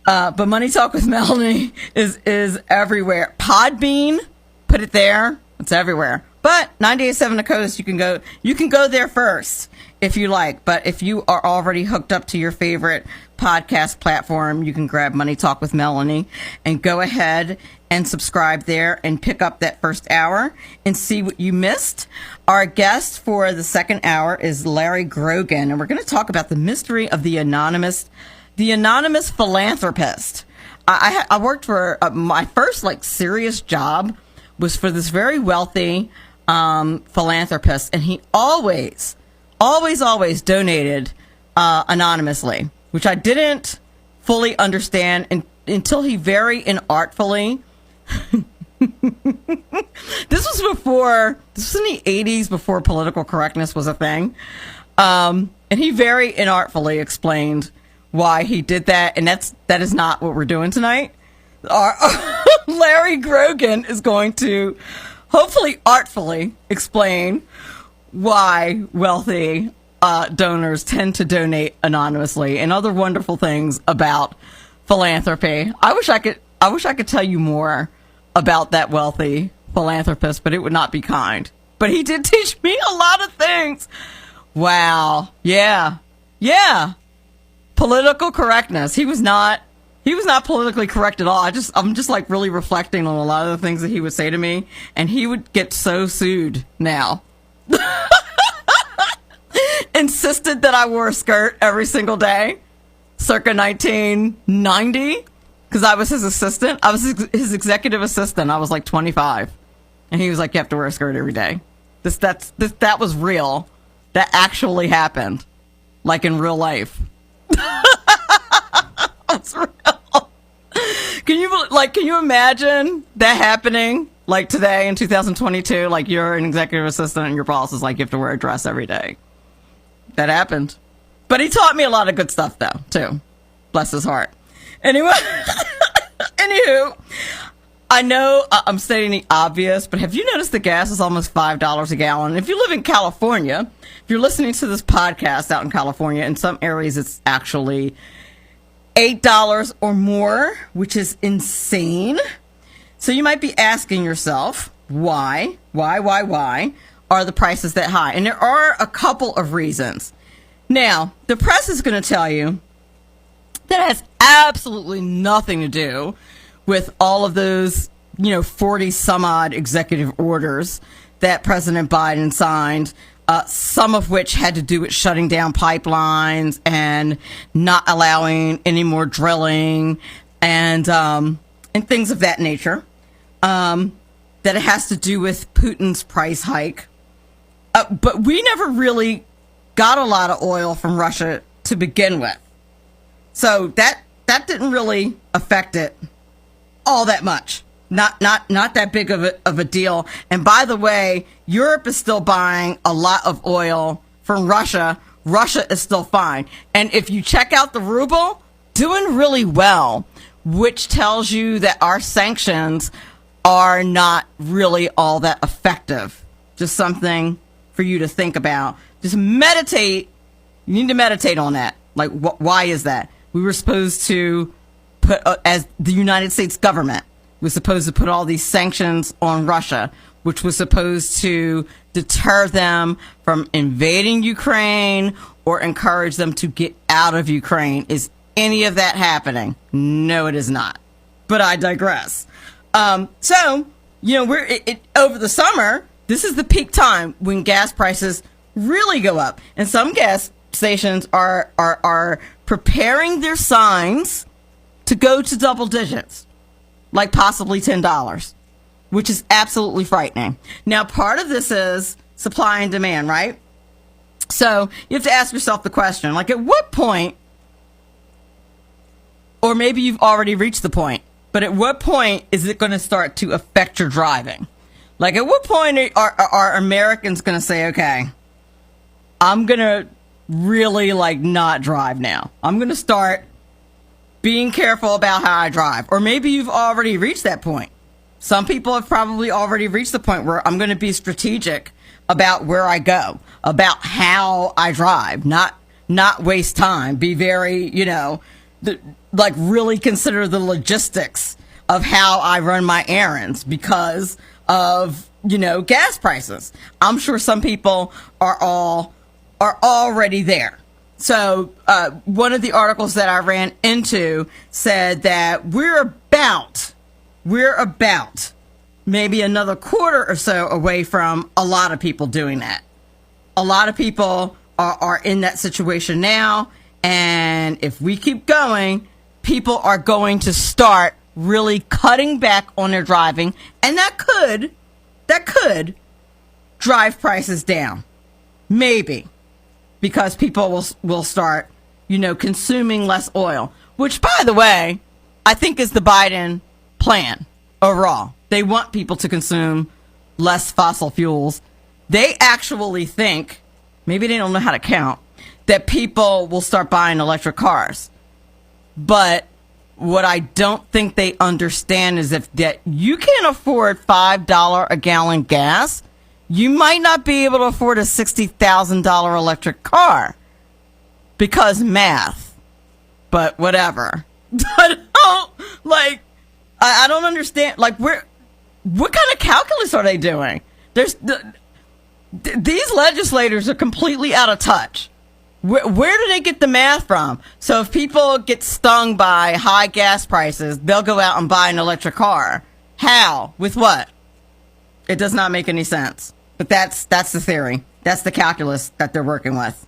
But Money Talk with Melanie is everywhere. Podbean, put it there. It's everywhere. But 98.7 The Coast, you can go there first if you like. But if you are already hooked up to your favorite podcast platform, you can grab Money Talk with Melanie and go ahead and subscribe there and pick up that first hour and see what you missed. Our guest for the second hour is Larry Grogan, and we're going to talk about the mystery of the anonymous philanthropist. I worked for my first serious job was for this very wealthy philanthropist, and he always donated anonymously, which I didn't fully understand until he very inartfully. This was in the 80s, before political correctness was a thing. And he very inartfully explained why he did that. And that is not what we're doing tonight. Larry Grogan is going to hopefully artfully explain why wealthy donors tend to donate anonymously and other wonderful things about philanthropy. I wish I could tell you more about that wealthy philanthropist, but it would not be kind. But he did teach me a lot of things. Wow. Yeah. Yeah. Political correctness. He was not politically correct at all. I'm just like really reflecting on a lot of the things that he would say to me, and he would get so sued now. Insisted that I wore a skirt every single day, circa 1990, because I was his assistant. I was his executive assistant. I was like 25, and he was like, "You have to wear a skirt every day." That was real. That actually happened, like in real life. That's real. Can you imagine that happening like today in 2022? Like you're an executive assistant and your boss is like, you have to wear a dress every day. That happened. But he taught me a lot of good stuff though, too. Bless his heart. Anyway, anywho, I know I'm stating the obvious, but have you noticed the gas is almost $5 a gallon? If you live in California, if you're listening to this podcast out in California, in some areas it's actually $8 or more, which is insane. So you might be asking yourself, why are the prices that high? And there are a couple of reasons. Now, the press is going to tell you that has absolutely nothing to do with all of those, 40 some odd executive orders that President Biden signed, some of which had to do with shutting down pipelines and not allowing any more drilling and things of that nature. That it has to do with Putin's price hike. But we never really got a lot of oil from Russia to begin with. So that didn't really affect it all that much. Not that big of a deal. And by the way, Europe is still buying a lot of oil from Russia. Russia is still fine. And if you check out the ruble, doing really well, which tells you that our sanctions are not really all that effective. Just something for you to think about. Just meditate. You need to meditate on that. Like, why is that? We were supposed to put, as the United States government, was supposed to put all these sanctions on Russia, which was supposed to deter them from invading Ukraine or encourage them to get out of Ukraine. Is any of that happening? No, it is not. But I digress. So, we're over the summer, this is the peak time when gas prices really go up. And some gas stations are preparing their signs to go to double digits. Like possibly $10, which is absolutely frightening. Now, part of this is supply and demand, right? So you have to ask yourself the question, like at what point, or maybe you've already reached the point, but at what point is it going to start to affect your driving? Like at what point are Americans going to say, okay, I'm going to really not drive now. I'm going to start being careful about how I drive. Or maybe you've already reached that point. Some people have probably already reached the point where I'm going to be strategic about where I go, about how I drive, not waste time, be very, really consider the logistics of how I run my errands because of, gas prices. I'm sure some people are already there. So one of the articles that I ran into said that we're about maybe another quarter or so away from a lot of people doing that. A lot of people are in that situation now. And if we keep going, people are going to start really cutting back on their driving. And that could drive prices down. Maybe. Because people will start, consuming less oil, which, by the way, I think is the Biden plan overall. They want people to consume less fossil fuels. They actually think, maybe they don't know how to count, that people will start buying electric cars. But what I don't think they understand is that you can't afford $5 a gallon gas, you might not be able to afford a $60,000 electric car because math, but whatever. I don't understand. What kind of calculus are they doing? these legislators are completely out of touch. Where do they get the math from? So if people get stung by high gas prices, they'll go out and buy an electric car. How? With what? It does not make any sense. But that's the theory. That's the calculus that they're working with.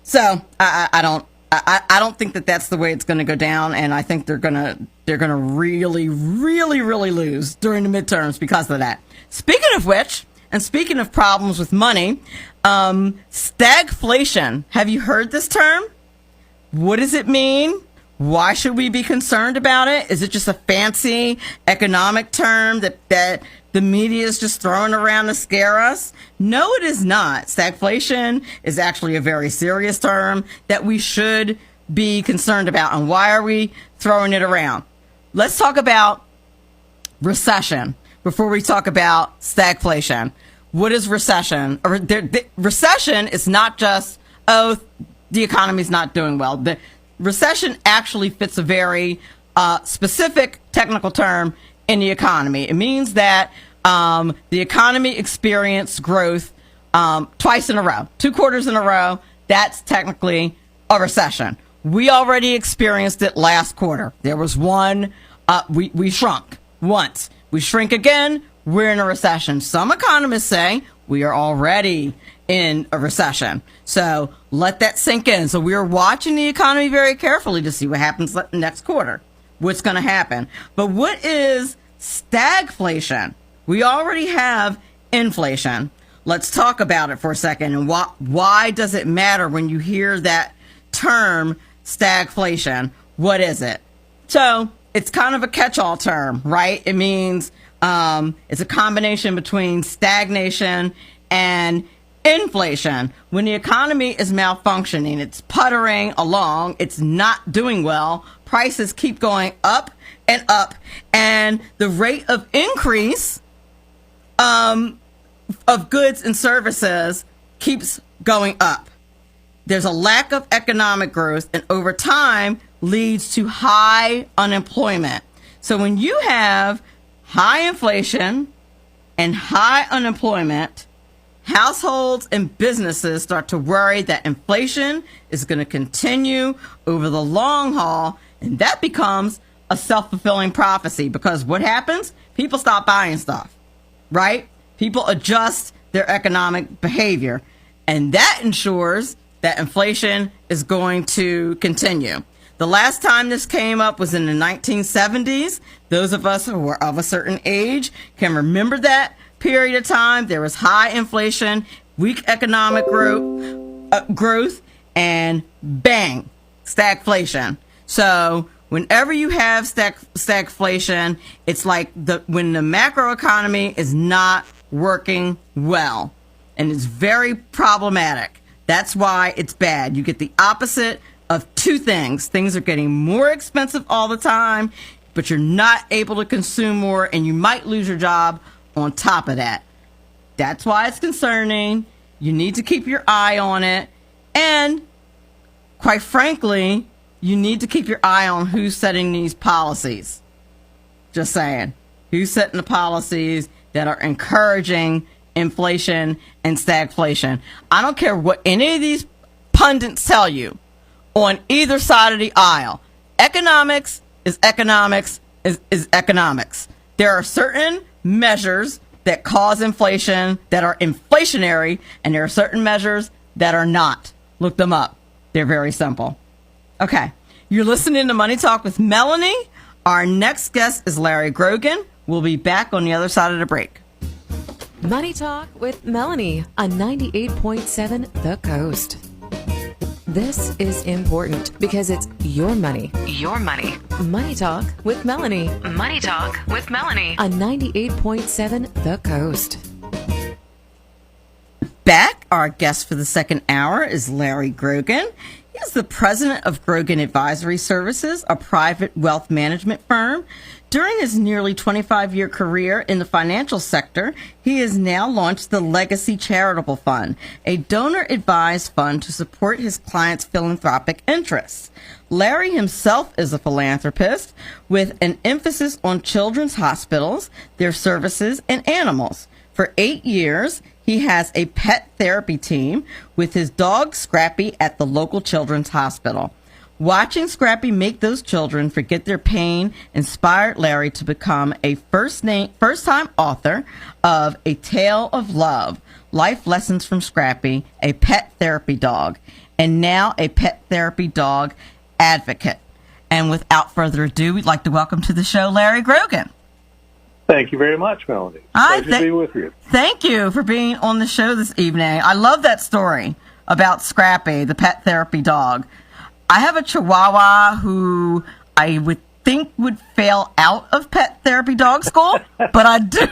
So I don't think that that's the way it's going to go down, and I think they're gonna really lose during the midterms because of that. Speaking of which, and speaking of problems with money, stagflation. Have you heard this term? What does it mean? Why should we be concerned about it? Is it just a fancy economic term that the media is just throwing around to scare us? No, it is not. Stagflation is actually a very serious term that we should be concerned about. And why are we throwing it around? Let's talk about recession before we talk about stagflation. What is recession? Recession is not just, the economy's not doing well. The recession actually fits a very specific technical term in the economy. It means that the economy experienced growth twice in a row, 2 quarters in a row. That's technically a recession. We already experienced it last quarter. There was one, we shrunk once. We shrink again, we're in a recession. Some economists say we are already in a recession. So let that sink in. So we're watching the economy very carefully to see what happens next quarter, what's going to happen. But what is stagflation? We already have inflation. Let's talk about it for a second. And why does it matter when you hear that term stagflation? What is it? So it's kind of a catch-all term, right? It means it's a combination between stagnation and inflation. When the economy is malfunctioning, it's puttering along, it's not doing well, prices keep going up, and the rate of increase of goods and services keeps going up. There's a lack of economic growth, and over time leads to high unemployment. So when you have high inflation and high unemployment, households and businesses start to worry that inflation is going to continue over the long haul, and that becomes a self-fulfilling prophecy, because what happens? People stop buying stuff, right? People adjust their economic behavior, and that ensures that inflation is going to continue. The last time this came up was in the 1970s. Those of us who are of a certain age can remember that period of time. There was high inflation, weak economic growth, and bang, stagflation. So whenever you have stagflation, it's like when the macroeconomy is not working well, and it's very problematic. That's why it's bad. You get the opposite of two things. Things are getting more expensive all the time, but you're not able to consume more, and you might lose your job on top of that. That's why it's concerning. You need to keep your eye on it. And quite frankly, you need to keep your eye on who's setting these policies. Just saying. Who's setting the policies that are encouraging inflation and stagflation? I don't care what any of these pundits tell you on either side of the aisle. Economics is economics is economics. There are certain measures that cause inflation that are inflationary, and there are certain measures that are not. Look them up. They're very simple. Okay. You're listening to Money Talk with Melanie. Our next guest is Larry Grogan. We'll be back on the other side of the break. Money Talk with Melanie on 98.7 The Coast. This is important because it's your money. Your money. Money Talk with Melanie. Money Talk with Melanie on 98.7 The Coast. Back, our guest for the second hour is Larry Grogan. He is the president of Grogan Advisory Services, a private wealth management firm. During his nearly 25-year career in the financial sector, he has now launched the Legacy Charitable Fund, a donor-advised fund to support his clients' philanthropic interests. Larry himself is a philanthropist with an emphasis on children's hospitals, their services, and animals. For 8 years, he has a pet therapy team with his dog Scrappy at the local children's hospital. Watching Scrappy make those children forget their pain inspired Larry to become a first-time author of A Tale of Love, Life Lessons from Scrappy, a pet therapy dog, and now a pet therapy dog advocate. And without further ado, we'd like to welcome to the show Larry Grogan. Thank you very much, Melanie. Pleasure to be with you. Thank you for being on the show this evening. I love that story about Scrappy, the pet therapy dog. I have a Chihuahua who I would think would fail out of pet therapy dog school, but I do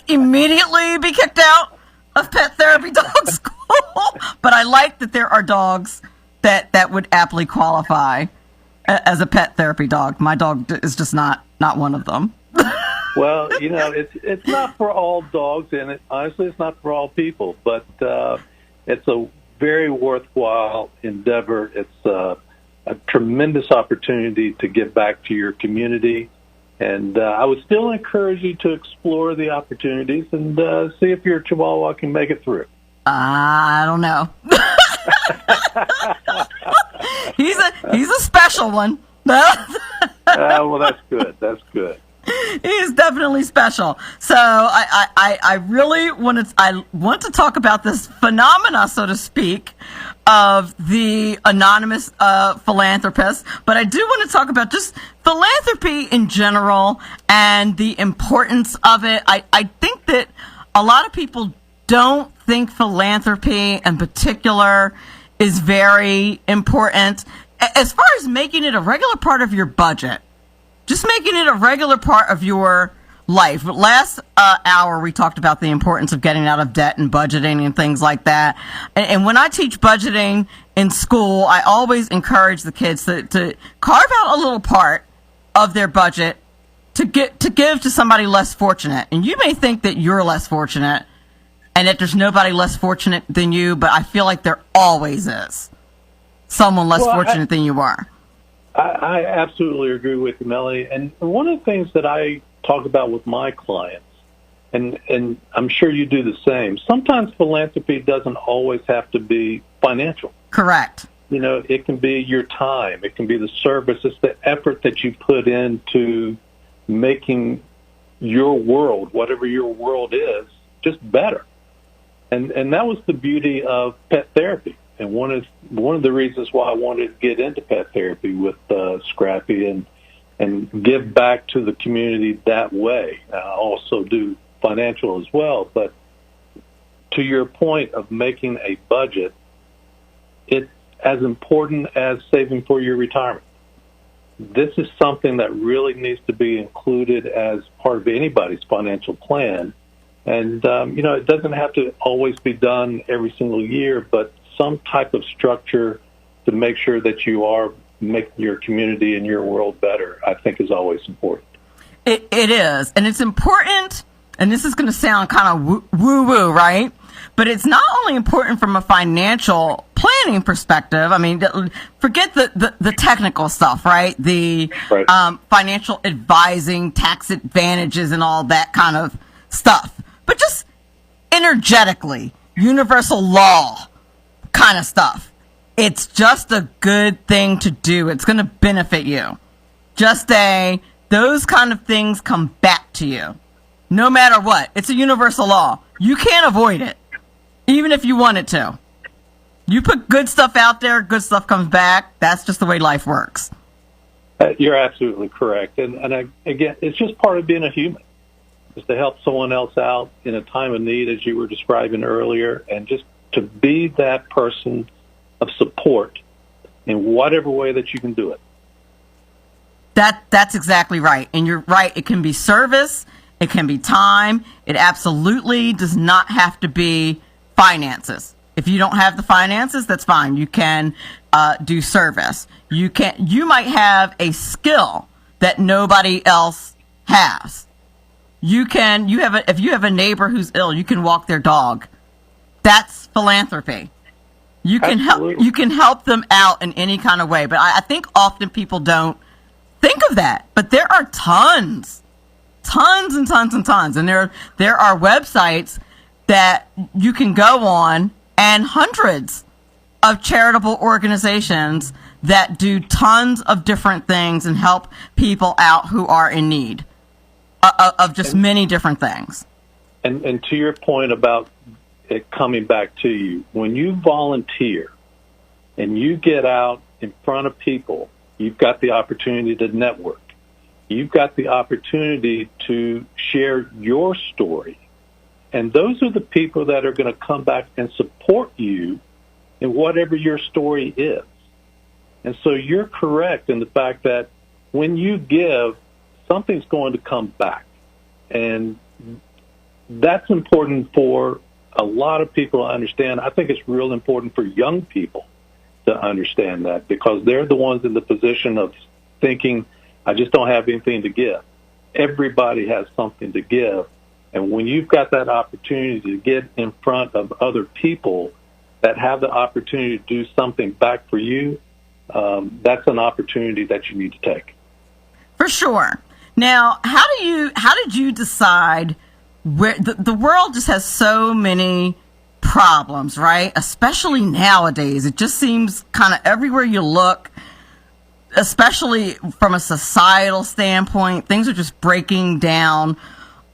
immediately be kicked out of pet therapy dog school. But I like that there are dogs that would aptly qualify as a pet therapy dog. My dog is just not one of them. Well, it's not for all dogs, and honestly, it's not for all people. But it's a very worthwhile endeavor. It's a tremendous opportunity to give back to your community. And I would still encourage you to explore the opportunities and see if your Chihuahua can make it through. I don't know. He's a special one. Well, that's good. That's good. He is definitely special. So I really want to talk about this phenomena, so to speak, of the anonymous philanthropist. But I do want to talk about just philanthropy in general and the importance of it. I think that a lot of people don't think philanthropy in particular is very important. As far as making it a regular part of your budget, just making it a regular part of your life. Last hour, we talked about the importance of getting out of debt and budgeting and things like that. And when I teach budgeting in school, I always encourage the kids to carve out a little part of their budget to give to somebody less fortunate. And you may think that you're less fortunate and that there's nobody less fortunate than you, but I feel like there always is someone less fortunate than you are. I absolutely agree with you, Melanie. And one of the things that I talk about with my clients, and I'm sure you do the same, sometimes philanthropy doesn't always have to be financial. Correct. It can be your time. It can be the service. It's the effort that you put into making your world, whatever your world is, just better. And that was the beauty of pet therapy. And one of the reasons why I wanted to get into pet therapy with Scrappy and give back to the community that way. I also do financial as well. But to your point of making a budget, it's as important as saving for your retirement. This is something that really needs to be included as part of anybody's financial plan. And, it doesn't have to always be done every single year, but some type of structure to make sure that you are making your community and your world better, I think is always important. It is. And it's important, and this is going to sound kind of woo-woo, right? But it's not only important from a financial planning perspective. I mean, forget the technical stuff, right? Right. Financial advising, tax advantages, and all that kind of stuff. But just energetically, universal law kind of stuff. It's just a good thing to do. It's going to benefit you. Those kind of things come back to you. No matter what. It's a universal law. You can't avoid it. Even if you wanted to. You put good stuff out there, good stuff comes back. That's just the way life works. You're absolutely correct. And again, it's just part of being a human. Is to help someone else out in a time of need, as you were describing earlier, and just to be that person of support in whatever way that you can do it. That's exactly right. And you're right. It can be service. It can be time. It absolutely does not have to be finances. If you don't have the finances, that's fine. You can do service. You might have a skill that nobody else has. If you have a neighbor who's ill, you can walk their dog. That's philanthropy. You can help them out in any kind of way. But I think often people don't think of that. But there are tons and tons. And there are websites that you can go on, and hundreds of charitable organizations that do tons of different things and help people out who are in need of just many different things. And to your point about it coming back to you, when you volunteer and you get out in front of people, you've got the opportunity to network. You've got the opportunity to share your story. And those are the people that are going to come back and support you in whatever your story is. And so you're correct in the fact that when you give, something's going to come back. And that's important for a lot of people to understand. I think it's real important for young people to understand that, because they're the ones in the position of thinking, I just don't have anything to give. Everybody has something to give. And when you've got that opportunity to get in front of other people that have the opportunity to do something back for you, that's an opportunity that you need to take. For sure. Now, how did you decide where the world just has so many problems, right? Especially nowadays. It just seems kind of everywhere you look, especially from a societal standpoint, things are just breaking down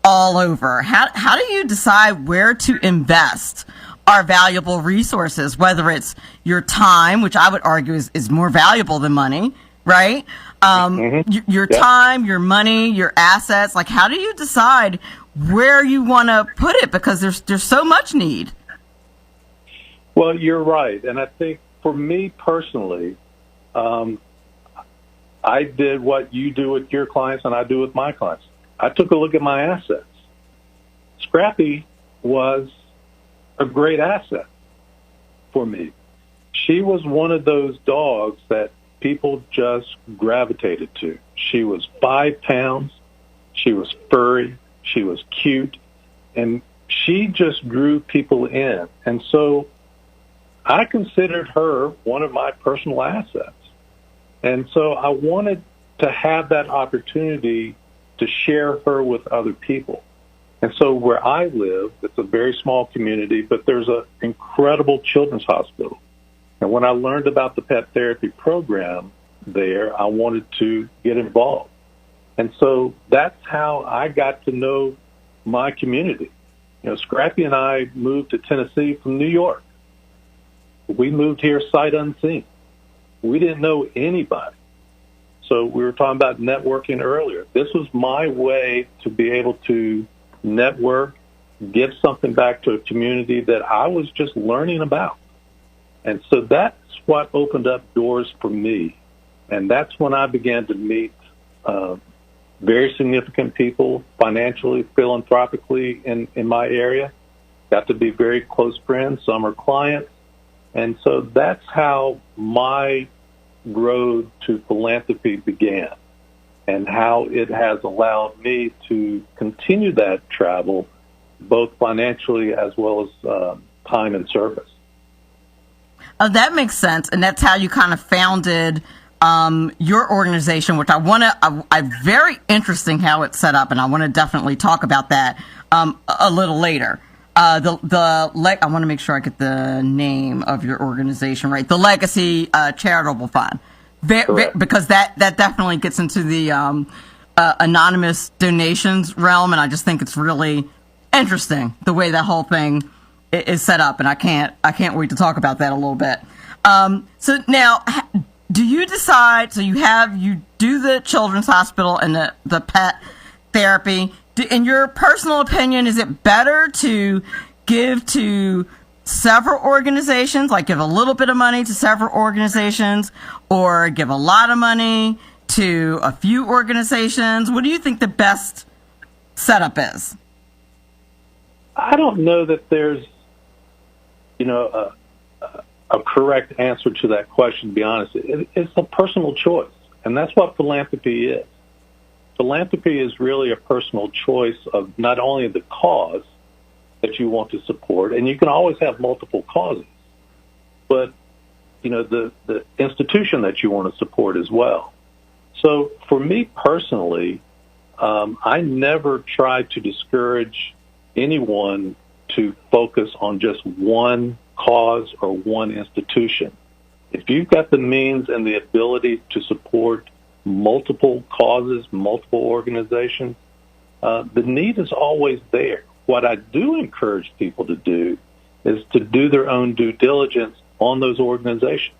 all over. How do you decide where to invest our valuable resources, whether it's your time, which I would argue is more valuable than money, right? Your time, your money, your assets. Like, how do you decide where you want to put it? Because there's so much need. Well, you're right. And I think for me personally, I did what you do with your clients and I do with my clients. I took a look at my assets. Scrappy was a great asset for me. She was one of those dogs that people just gravitated to. She was 5 pounds. She was furry. She was cute. And she just drew people in. And so I considered her one of my personal assets. And so I wanted to have that opportunity to share her with other people. And so where I live, it's a very small community, but there's an incredible children's hospital. And when I learned about the pet therapy program there, I wanted to get involved. And so that's how I got to know my community. You know, Scrappy and I moved to Tennessee from New York. We moved here sight unseen. We didn't know anybody. So we were talking about networking earlier. This was my way to be able to network, give something back to a community that I was just learning about. And so that's what opened up doors for me. And that's when I began to meet very significant people financially, philanthropically in my area. Got to be very close friends. Some are clients. And so that's how my road to philanthropy began, and how it has allowed me to continue that travel, both financially as well as time and service. Oh, that makes sense. And that's how you kind of founded your organization, which I very interesting how it's set up, and I want to definitely talk about that a little later. I want to make sure I get the name of your organization right. The Legacy Charitable Fund, because that definitely gets into the anonymous donations realm, and I just think it's really interesting the way that whole thing is set up, and I can't wait to talk about that a little bit. So now, do you decide? So you do the children's hospital and the pet therapy. In your personal opinion, is it better to give to several organizations, like give a little bit of money to several organizations, or give a lot of money to a few organizations? What do you think the best setup is? I don't know that there's, a correct answer to that question, to be honest. It's a personal choice, and that's what philanthropy is. Philanthropy is really a personal choice of not only the cause that you want to support, and you can always have multiple causes, but, the institution that you want to support as well. So for me personally, I never try to discourage anyone to focus on just one cause or one institution. If you've got the means and the ability to support multiple causes, multiple organizations, the need is always there. What I do encourage people to do is to do their own due diligence on those organizations.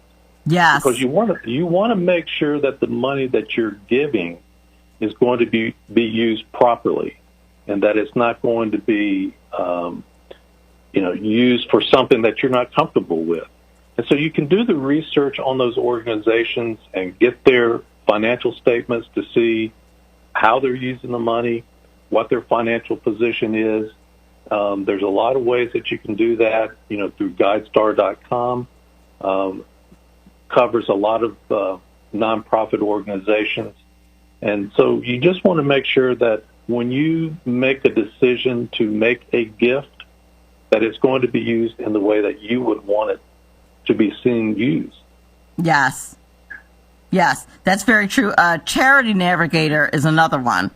Yes. Because you want to make sure that the money that you're giving is going to be used properly, and that it's not going to be used for something that you're not comfortable with. And so you can do the research on those organizations and get their financial statements to see how they're using the money, what their financial position is. There's a lot of ways that you can do that, through GuideStar.com. Covers a lot of nonprofit organizations. And so you just want to make sure that when you make a decision to make a gift, that it's going to be used in the way that you would want it to be seen used. Yes. Yes, that's very true. Charity Navigator is another one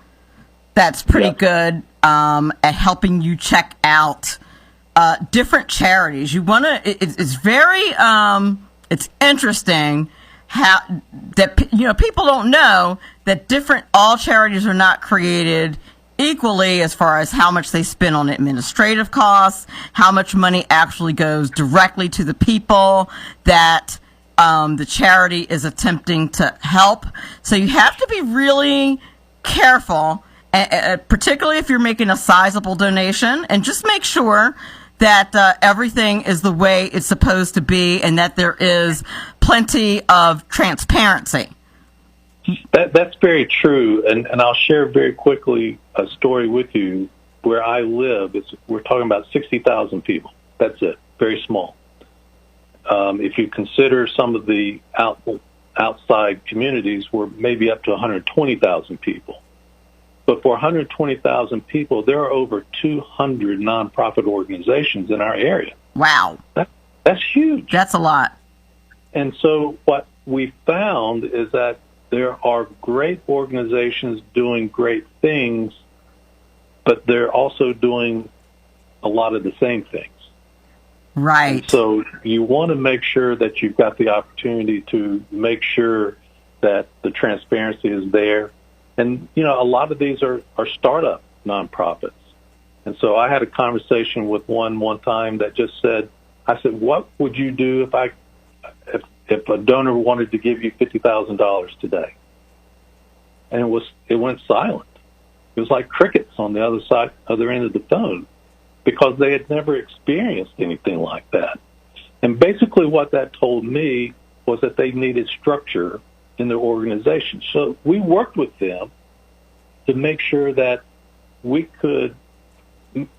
that's pretty good at helping you check out different charities. You want to. It's very. It's interesting how that people don't know that all charities are not created equally as far as how much they spend on administrative costs, how much money actually goes directly to the people that the charity is attempting to help. So you have to be really careful, particularly if you're making a sizable donation, and just make sure that everything is the way it's supposed to be and that there is plenty of transparency. That's very true, and I'll share very quickly a story with you. Where I live, we're talking about 60,000 people. That's it, very small. If you consider some of the outside communities, we're maybe up to 120,000 people. But for 120,000 people, there are over 200 nonprofit organizations in our area. Wow. That's huge. That's a lot. And so what we found is that there are great organizations doing great things, but they're also doing a lot of the same things. Right. And so you want to make sure that you've got the opportunity to make sure that the transparency is there. And, a lot of these are startup nonprofits. And so I had a conversation with one time that just said, I said, what would you do if a donor wanted to give you $50,000 today? And it went silent. It was like crickets on the other end of the phone, because they had never experienced anything like that. And basically what that told me was that they needed structure in their organization. So we worked with them to make sure that we could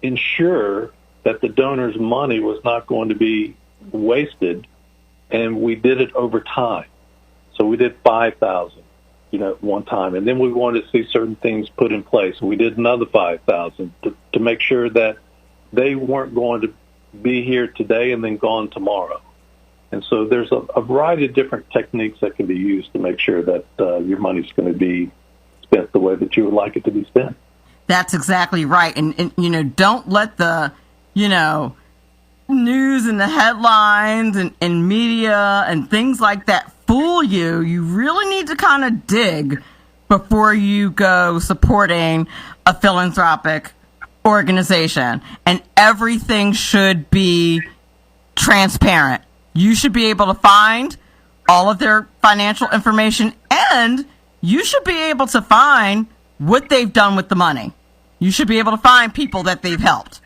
ensure that the donor's money was not going to be wasted, and we did it over time. So we did 5,000, at one time, and then we wanted to see certain things put in place. We did another 5,000 to make sure that they weren't going to be here today and then gone tomorrow. And so there's a variety of different techniques that can be used to make sure that your money's going to be spent the way that you would like it to be spent. That's exactly right. And don't let the, news and the headlines and media and things like that fool you. You really need to kind of dig before you go supporting a philanthropic organization. And everything should be transparent. You should be able to find all of their financial information, and you should be able to find what they've done with the money. You should be able to find people that they've helped.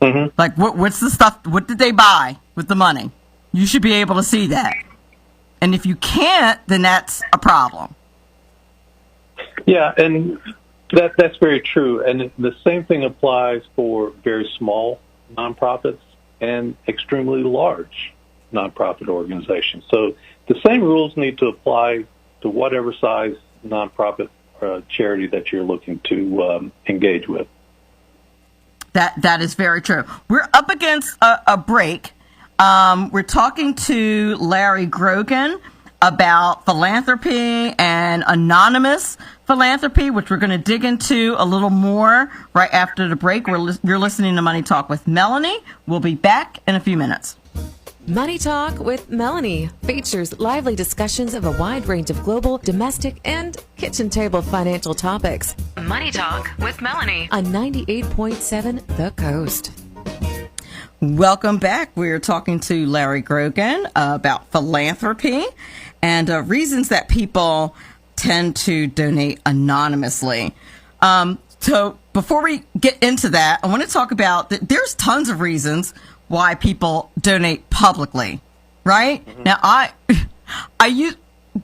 Mm-hmm. Like, what's the stuff, what did they buy with the money? You should be able to see that. And if you can't, then that's a problem. Yeah, and that's very true. And the same thing applies for very small nonprofits and extremely large nonprofit organizations. So the same rules need to apply to whatever size nonprofit or charity that you're looking to engage with. That is very true. We're up against a break. We're talking to Larry Grogan. about philanthropy and anonymous philanthropy, which we're going to dig into a little more right after the break. You're listening to Money Talk with Melanie. We'll be back in a few minutes. Money Talk with Melanie features lively discussions of a wide range of global, domestic, and kitchen table financial topics. Money Talk with Melanie on 98.7 The Coast. Welcome back. We're talking to Larry Grogan about philanthropy and reasons that people tend to donate anonymously. So before we get into that, I want to talk about that there's tons of reasons why people donate publicly, right? Mm-hmm. Now, I use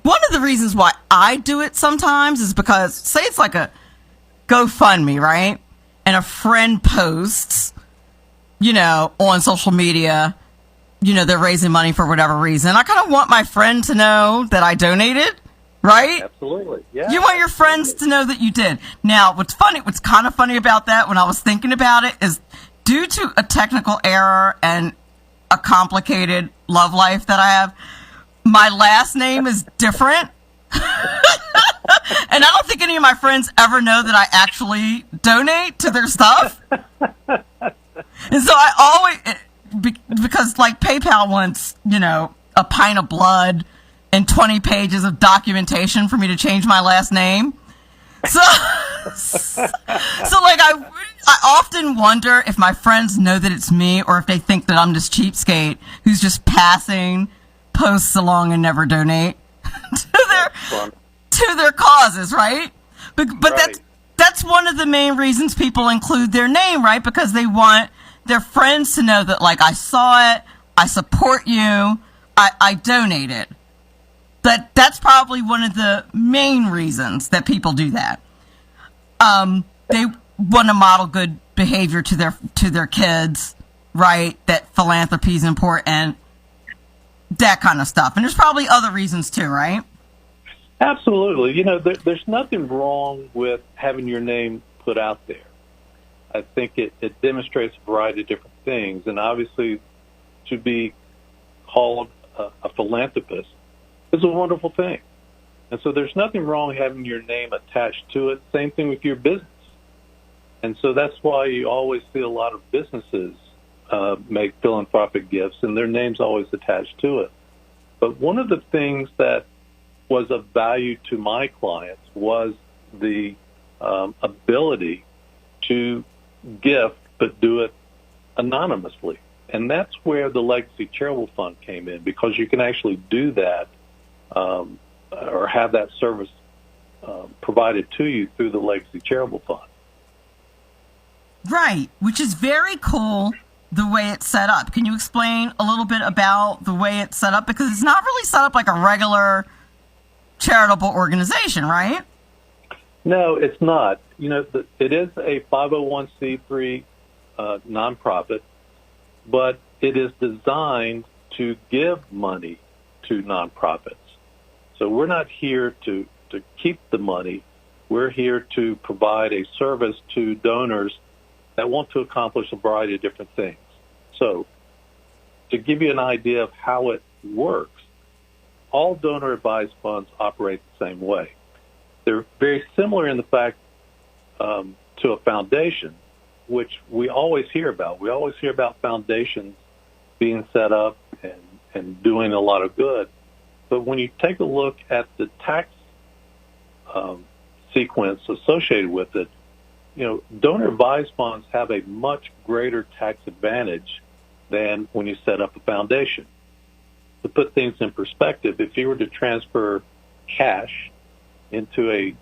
one of the reasons why I do it sometimes is because, say it's like a GoFundMe, right? And a friend posts, on social media, they're raising money for whatever reason. I kind of want my friend to know that I donated, right? Absolutely. Yeah. You want your friends to know that you did. Now, what's kind of funny about that when I was thinking about it is, due to a technical error and a complicated love life that I have, my last name is different. And I don't think any of my friends ever know that I actually donate to their stuff. And so I always, because like PayPal wants, a pint of blood and 20 pages of documentation for me to change my last name. So like I often wonder if my friends know that it's me or if they think that I'm this cheapskate who's just passing posts along and never donate to their causes, right? But right. That's one of the main reasons people include their name, right? Because they want their friends to know that, like, I saw it, I support you, I donated. That's probably one of the main reasons that people do that. They want to model good behavior to their kids, right? That philanthropy is important, that kind of stuff. And there's probably other reasons too, right? Absolutely. There's nothing wrong with having your name put out there. I think it demonstrates a variety of different things. And obviously, to be called a philanthropist is a wonderful thing. And so there's nothing wrong having your name attached to it. Same thing with your business. And so that's why you always see a lot of businesses make philanthropic gifts, and their name's always attached to it. But one of the things that was of value to my clients was the ability to gift, but do it anonymously. And that's where the Legacy Charitable Fund came in, because you can actually do that or have that service provided to you through the Legacy Charitable Fund. Right, which is very cool the way it's set up. Can you explain a little bit about the way it's set up? Because it's not really set up like a regular charitable organization, right? No, it's not. It is a 501c3 nonprofit, but it is designed to give money to nonprofits. So we're not here to keep the money. We're here to provide a service to donors that want to accomplish a variety of different things. So to give you an idea of how it works, all donor-advised funds operate the same way. They're very similar in the fact to a foundation, which we always hear about. We always hear about foundations being set up and doing a lot of good. But when you take a look at the tax sequence associated with it, donor-advised funds have a much greater tax advantage than when you set up a foundation. To put things in perspective, if you were to transfer cash into a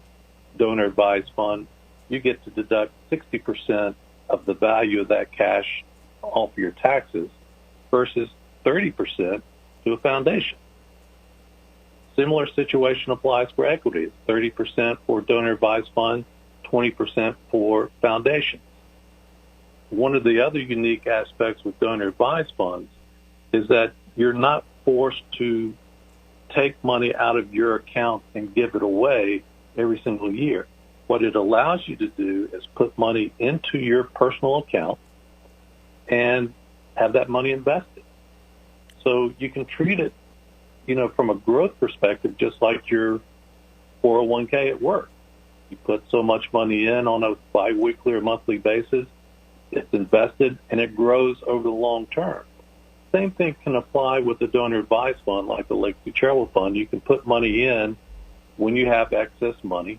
donor-advised fund, you get to deduct 60% of the value of that cash off your taxes versus 30% to a foundation. Similar situation applies for equities, 30% for donor-advised fund, 20% for foundations. One of the other unique aspects with donor-advised funds is that you're not forced to take money out of your account and give it away every single year. What it allows you to do is put money into your personal account and have that money invested. So you can treat it from a growth perspective, just like your 401k at work. You put so much money in on a biweekly or monthly basis, it's invested, and it grows over the long term. Same thing can apply with the donor advised fund, like the Legacy Charitable Fund. You can put money in when you have excess money,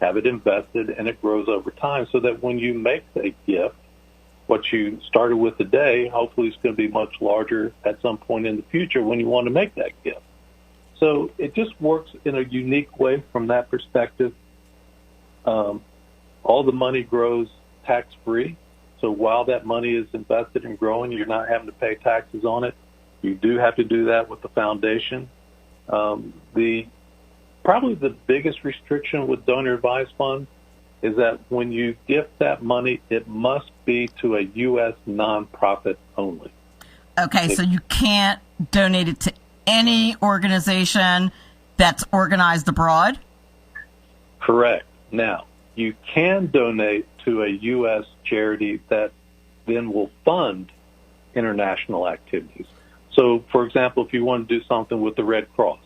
have it invested, and it grows over time, so that when you make a gift, what you started with today, hopefully it's going to be much larger at some point in the future when you want to make that gift. So it just works in a unique way from that perspective. All the money grows tax-free. So while that money is invested and growing, you're not having to pay taxes on it. You do have to do that with the foundation. Probably the biggest restriction with donor advised funds is that when you gift that money, it must be to a U.S. nonprofit only. Okay, so you can't donate it to any organization that's organized abroad? Correct. Now, you can donate to a U.S. charity that then will fund international activities. So, for example, if you want to do something with the Red Cross,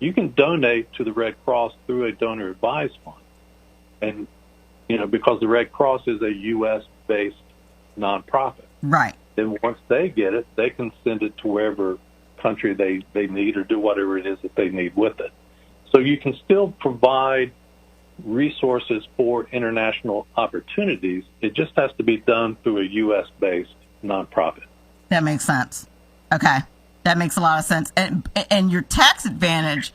you can donate to the Red Cross through a donor advised fund. And, because the Red Cross is a U.S.-based nonprofit. Right. Then once they get it, they can send it to wherever country they need or do whatever it is that they need with it. So you can still provide resources for international opportunities. It just has to be done through a U.S.-based nonprofit. That makes sense. Okay. That makes a lot of sense. And your tax advantage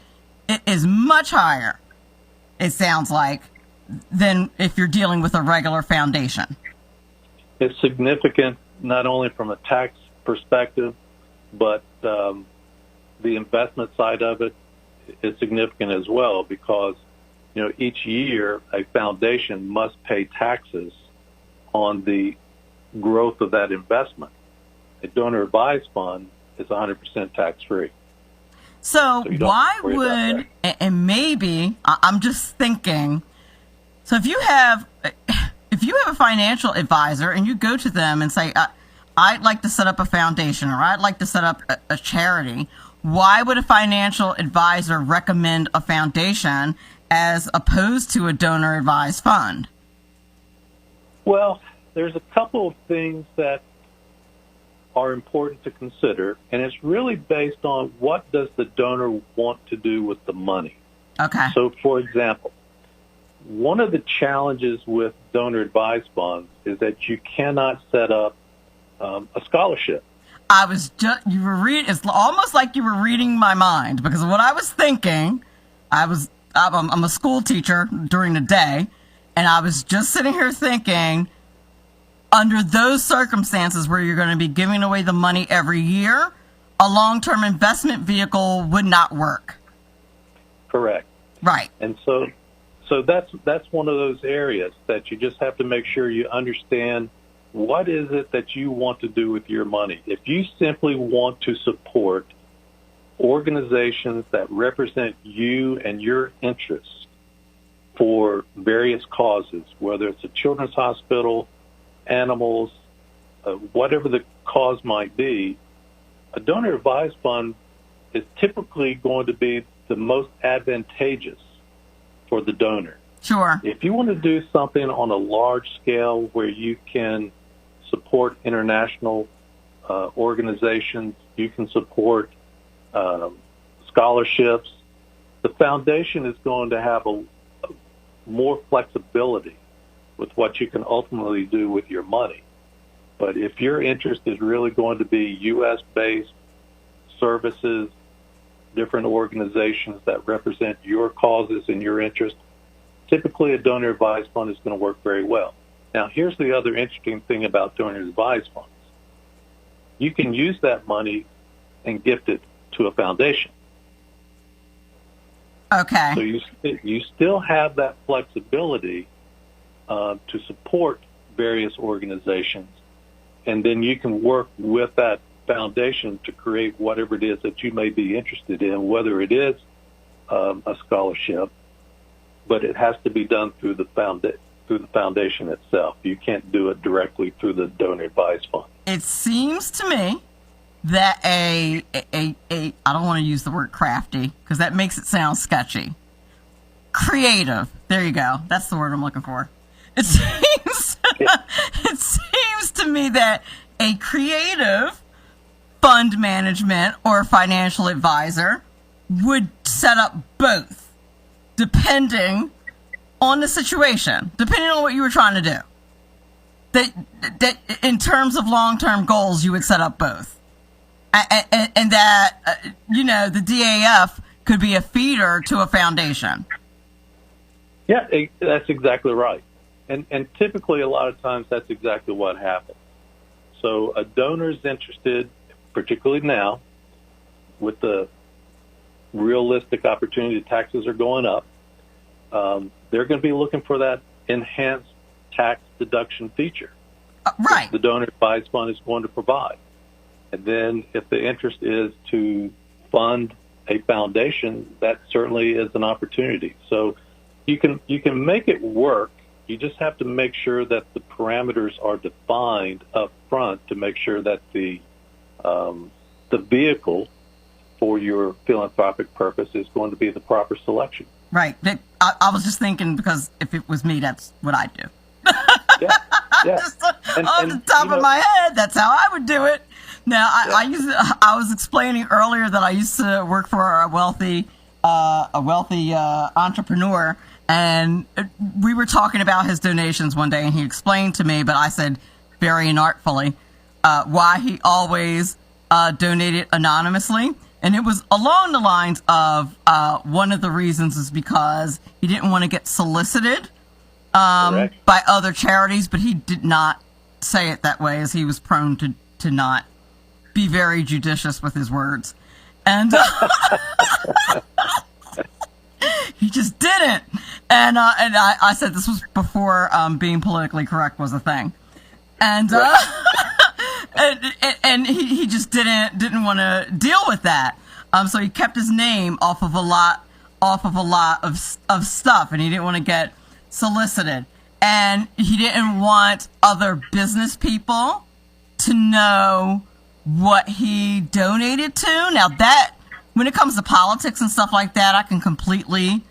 is much higher, it sounds like, than if you're dealing with a regular foundation. It's significant not only from a tax perspective, but the investment side of it is significant as well, because each year a foundation must pay taxes on the growth of that investment. A donor advised fund is 100% tax free. So why would, and maybe I'm just thinking, so if you have a financial advisor and you go to them and say, I'd like to set up a foundation, or I'd like to set up a charity, why would a financial advisor recommend a foundation as opposed to a donor advised fund? Well, there's a couple of things that are important to consider, and it's really based on what does the donor want to do with the money. Okay. So, for example, one of the challenges with donor advised funds is that you cannot set up a scholarship. It's almost like you were reading my mind, because what I was thinking, I'm a school teacher during the day, and I was just sitting here thinking, under those circumstances where you're going to be giving away the money every year, a long-term investment vehicle would not work. Correct. Right. And so that's one of those areas that you just have to make sure you understand what is it that you want to do with your money. If you simply want to support organizations that represent you and your interests for various causes, whether it's a children's hospital, animals, whatever the cause might be, a donor advised fund is typically going to be the most advantageous for the donor. Sure. If you want to do something on a large scale where you can support international organizations, you can support scholarships, the foundation is going to have a more flexibility with what you can ultimately do with your money. But if your interest is really going to be U.S.-based services, different organizations that represent your causes and your interests, typically a donor advised fund is going to work very well. Now, here's the other interesting thing about donor advised funds. You can use that money and gift it to a foundation. Okay. So you still have that flexibility to support various organizations, and then you can work with that foundation to create whatever it is that you may be interested in, whether it is a scholarship, but it has to be done through the foundation itself. You can't do it directly through the donor advised fund. It seems to me that a I don't want to use the word crafty because that makes it sound sketchy. Creative. There you go. That's the word I'm looking for. It seems to me that a creative fund management or financial advisor would set up both, depending on the situation, depending on what you were trying to do. That in terms of long-term goals, you would set up both. And that, the DAF could be a feeder to a foundation. Yeah, that's exactly right. And typically, a lot of times, that's exactly what happens. So a donor is interested, particularly now, with the realistic opportunity taxes are going up. They're going to be looking for that enhanced tax deduction feature. Right. The donor advised fund is going to provide. And then if the interest is to fund a foundation, that certainly is an opportunity. So you can make it work. You just have to make sure that the parameters are defined up front to make sure that the vehicle for your philanthropic purpose is going to be the proper selection. Right. I was just thinking because if it was me, that's what I'd do. Yeah. Just off the top of my head, that's how I would do it. Now, I was explaining earlier that I used to work for a wealthy entrepreneur, and we were talking about his donations one day, and he explained to me, but I said very inartfully, why he always donated anonymously. And it was along the lines of one of the reasons is because he didn't want to get solicited by other charities, but he did not say it that way, as he was prone to not be very judicious with his words. And he just didn't. And I said this was before being politically correct was a thing. And and he just didn't want to deal with that. So he kept his name off of a lot of stuff, and he didn't want to get solicited. And he didn't want other business people to know what he donated to. Now that, when it comes to politics and stuff like that, I can completely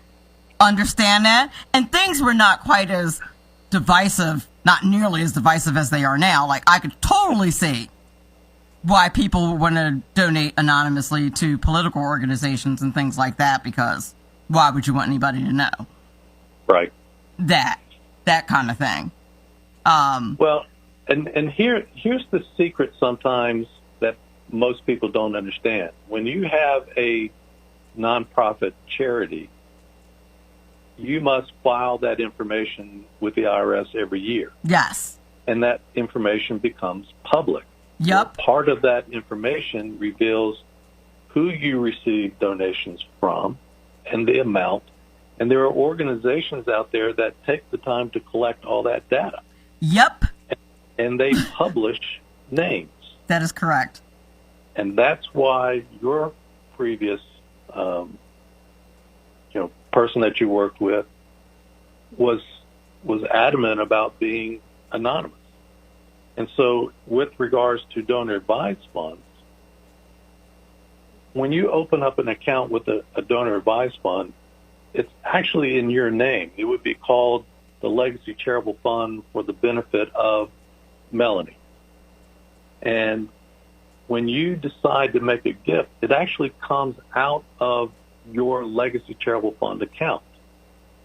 understand that. And things were not quite as divisive, not nearly as divisive as they are now. Like, I could totally see why people want to donate anonymously to political organizations and things like that, because why would you want anybody to know? Right. That kind of thing. Well, and here's the secret sometimes that most people don't understand. When you have a nonprofit charity, you must file that information with the IRS every year. Yes. And that information becomes public. Yep. So part of that information reveals who you receive donations from and the amount. And there are organizations out there that take the time to collect all that data. Yep. And they publish names. That is correct. And that's why your previous person that you worked with was adamant about being anonymous. And so with regards to donor advised funds, when you open up an account with a donor advised fund, it's actually in your name. It would be called the Legacy Charitable Fund for the benefit of Melanie. And when you decide to make a gift, it actually comes out of your Legacy Charitable Fund account.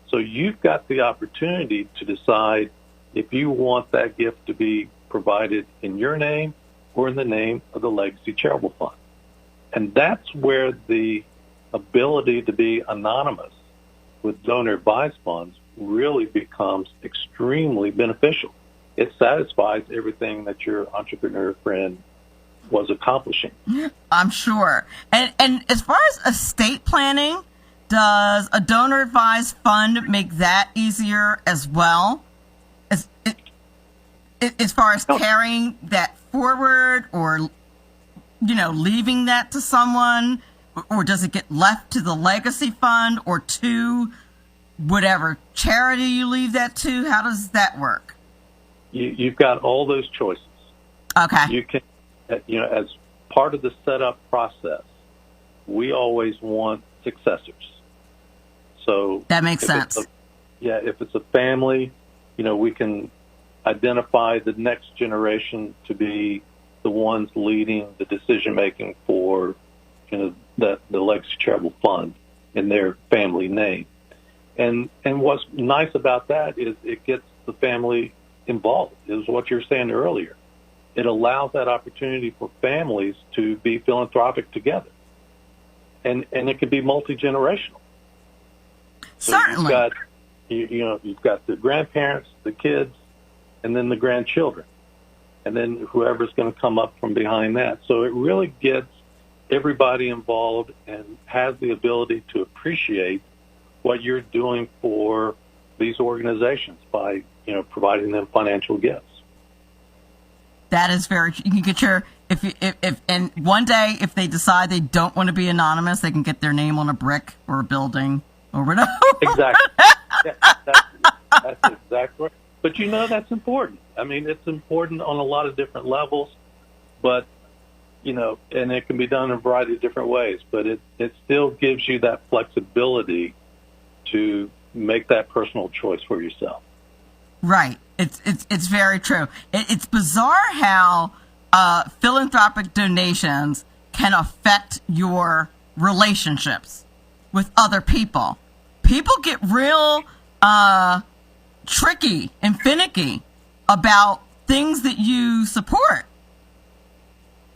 So you've got the opportunity to decide if you want that gift to be provided in your name or in the name of the Legacy Charitable Fund. And that's where the ability to be anonymous with donor advised funds really becomes extremely beneficial. It satisfies everything that your entrepreneur friend was accomplishing. I'm sure. And as far as estate planning, does a donor advised fund make that easier as well? As far as carrying that forward or, leaving that to someone, or does it get left to the legacy fund or to whatever charity you leave that to? How does that work? You've got all those choices. Okay. You can, as part of the setup process, we always want successors. So that makes sense. If it's a family, we can identify the next generation to be the ones leading the decision making for the Legacy Charitable Fund in their family name. And what's nice about that is it gets the family involved. Is what you were saying earlier. It allows that opportunity for families to be philanthropic together, and it can be multi-generational. So Certainly, you've got the grandparents, the kids, and then the grandchildren, and then whoever's going to come up from behind that. So it really gets everybody involved and has the ability to appreciate what you're doing for these organizations by providing them financial gifts. that is very. You can get your if and one day if they decide they don't want to be anonymous, they can get their name on a brick or a building or whatever. Exactly. That's exactly right. But that's important. I mean, it's important on a lot of different levels, but and it can be done in a variety of different ways. But it still gives you that flexibility to make that personal choice for yourself. Right. It's very true. It's bizarre how philanthropic donations can affect your relationships with other people. People get real tricky and finicky about things that you support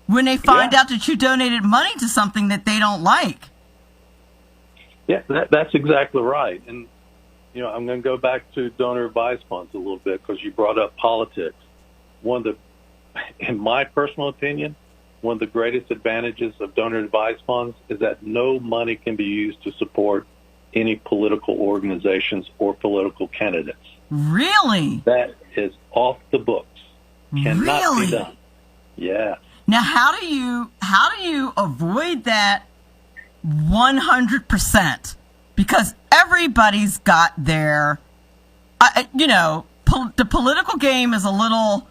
when they find out that you donated money to something that they don't like. Yeah, that's exactly right. And I'm going to go back to donor advised funds a little bit because you brought up politics. In my personal opinion, one of the greatest advantages of donor advised funds is that no money can be used to support any political organizations or political candidates. Really? That is off the books. Cannot Really? be done. Yeah. Now, how do you avoid that 100%? Because everybody's got their, the political game is a little.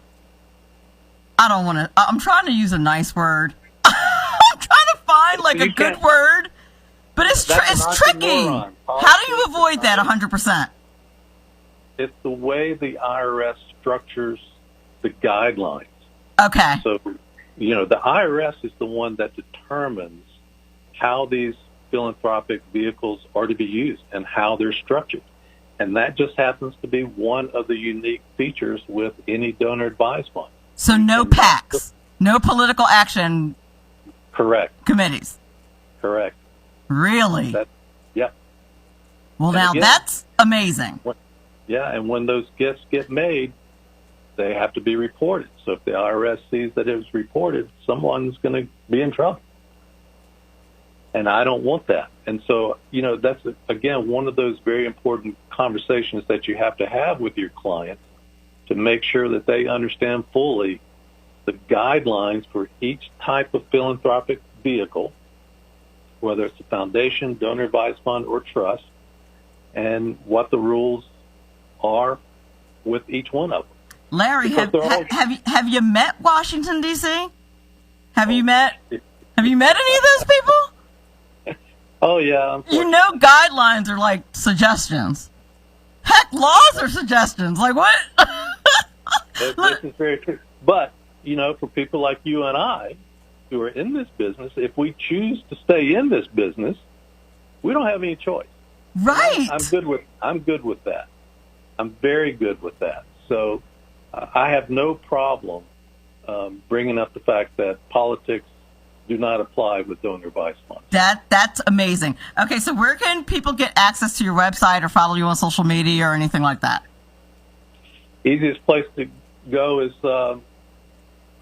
I'm trying to use a nice word. I'm trying to find a good word, but it's tricky. How do you avoid that 100%? It's the way the IRS structures the guidelines. Okay. So, the IRS is the one that determines how these philanthropic vehicles are to be used and how they're structured. And that just happens to be one of the unique features with any donor advised fund. So no PACs, no political action. Correct. Committees. Correct. Really? Yeah. Well, and now again, that's amazing. And when those gifts get made, they have to be reported. So if the IRS sees that it was reported, someone's going to be in trouble. And I don't want that. And so, that's, again, one of those very important conversations that you have to have with your client to make sure that they understand fully the guidelines for each type of philanthropic vehicle, whether it's a foundation, donor advised fund, or trust, and what the rules are with each one of them. Larry, have you met Washington, D.C.? Have you met any of those people? Oh, yeah. Guidelines are like suggestions. Heck, laws are suggestions. Like what? This is very true. But, for people like you and I who are in this business, if we choose to stay in this business, we don't have any choice. Right. I'm good with that. I'm very good with that. So I have no problem bringing up the fact that politics do not apply with donor advised funds. That's amazing. Okay, so where can people get access to your website or follow you on social media or anything like that? Easiest place to go is a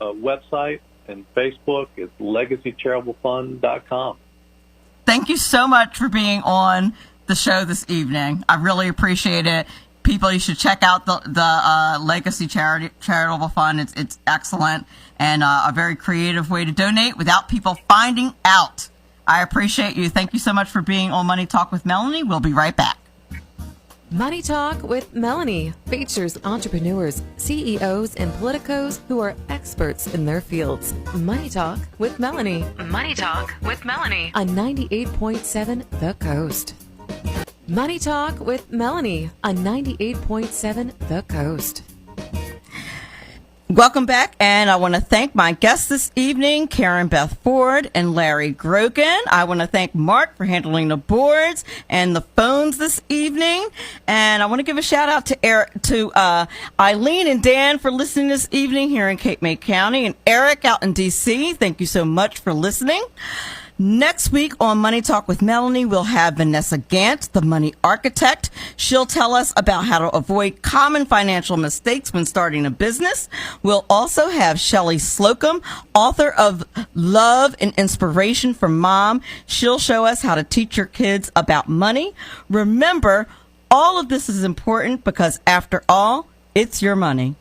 website and Facebook. It's legacycharitablepfund.com. Thank you so much for being on the show this evening. I really appreciate it. People, you should check out the Legacy Charitable Fund. It's excellent and a very creative way to donate without people finding out. I appreciate you. Thank you so much for being on Money Talk with Melanie. We'll be right back. Money Talk with Melanie features entrepreneurs, CEOs, and politicos who are experts in their fields. Money Talk with Melanie. Money Talk with Melanie on 98.7 The Coast. Money Talk with Melanie on 98.7 The Coast. Welcome back, and I want to thank my guests this evening, Karen Beth Ford and Larry Grogan. I want to thank Mark for handling the boards and the phones this evening, and I want to give a shout out to Eileen and Dan for listening this evening here in Cape May County, and Eric out in D.C. Thank you so much for listening. Next week on Money Talk with Melanie, we'll have Vanessa Gant, the money architect. She'll tell us about how to avoid common financial mistakes when starting a business. We'll also have Shelley Slocum, author of Love and Inspiration for Mom. She'll show us how to teach your kids about money. Remember, all of this is important because after all, it's your money.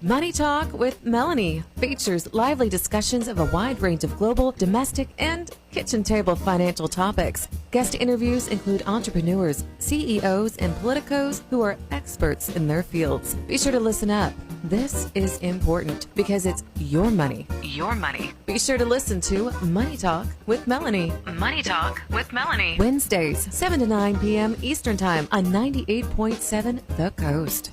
Money Talk with Melanie features lively discussions of a wide range of global, domestic, and kitchen table financial topics. Guest interviews include entrepreneurs, CEOs, and politicos who are experts in their fields. Be sure to listen up. This is important because it's your money. Your money. Be sure to listen to Money Talk with Melanie. Money Talk with Melanie. Wednesdays, 7 to 9 p.m. Eastern Time on 98.7 The Coast.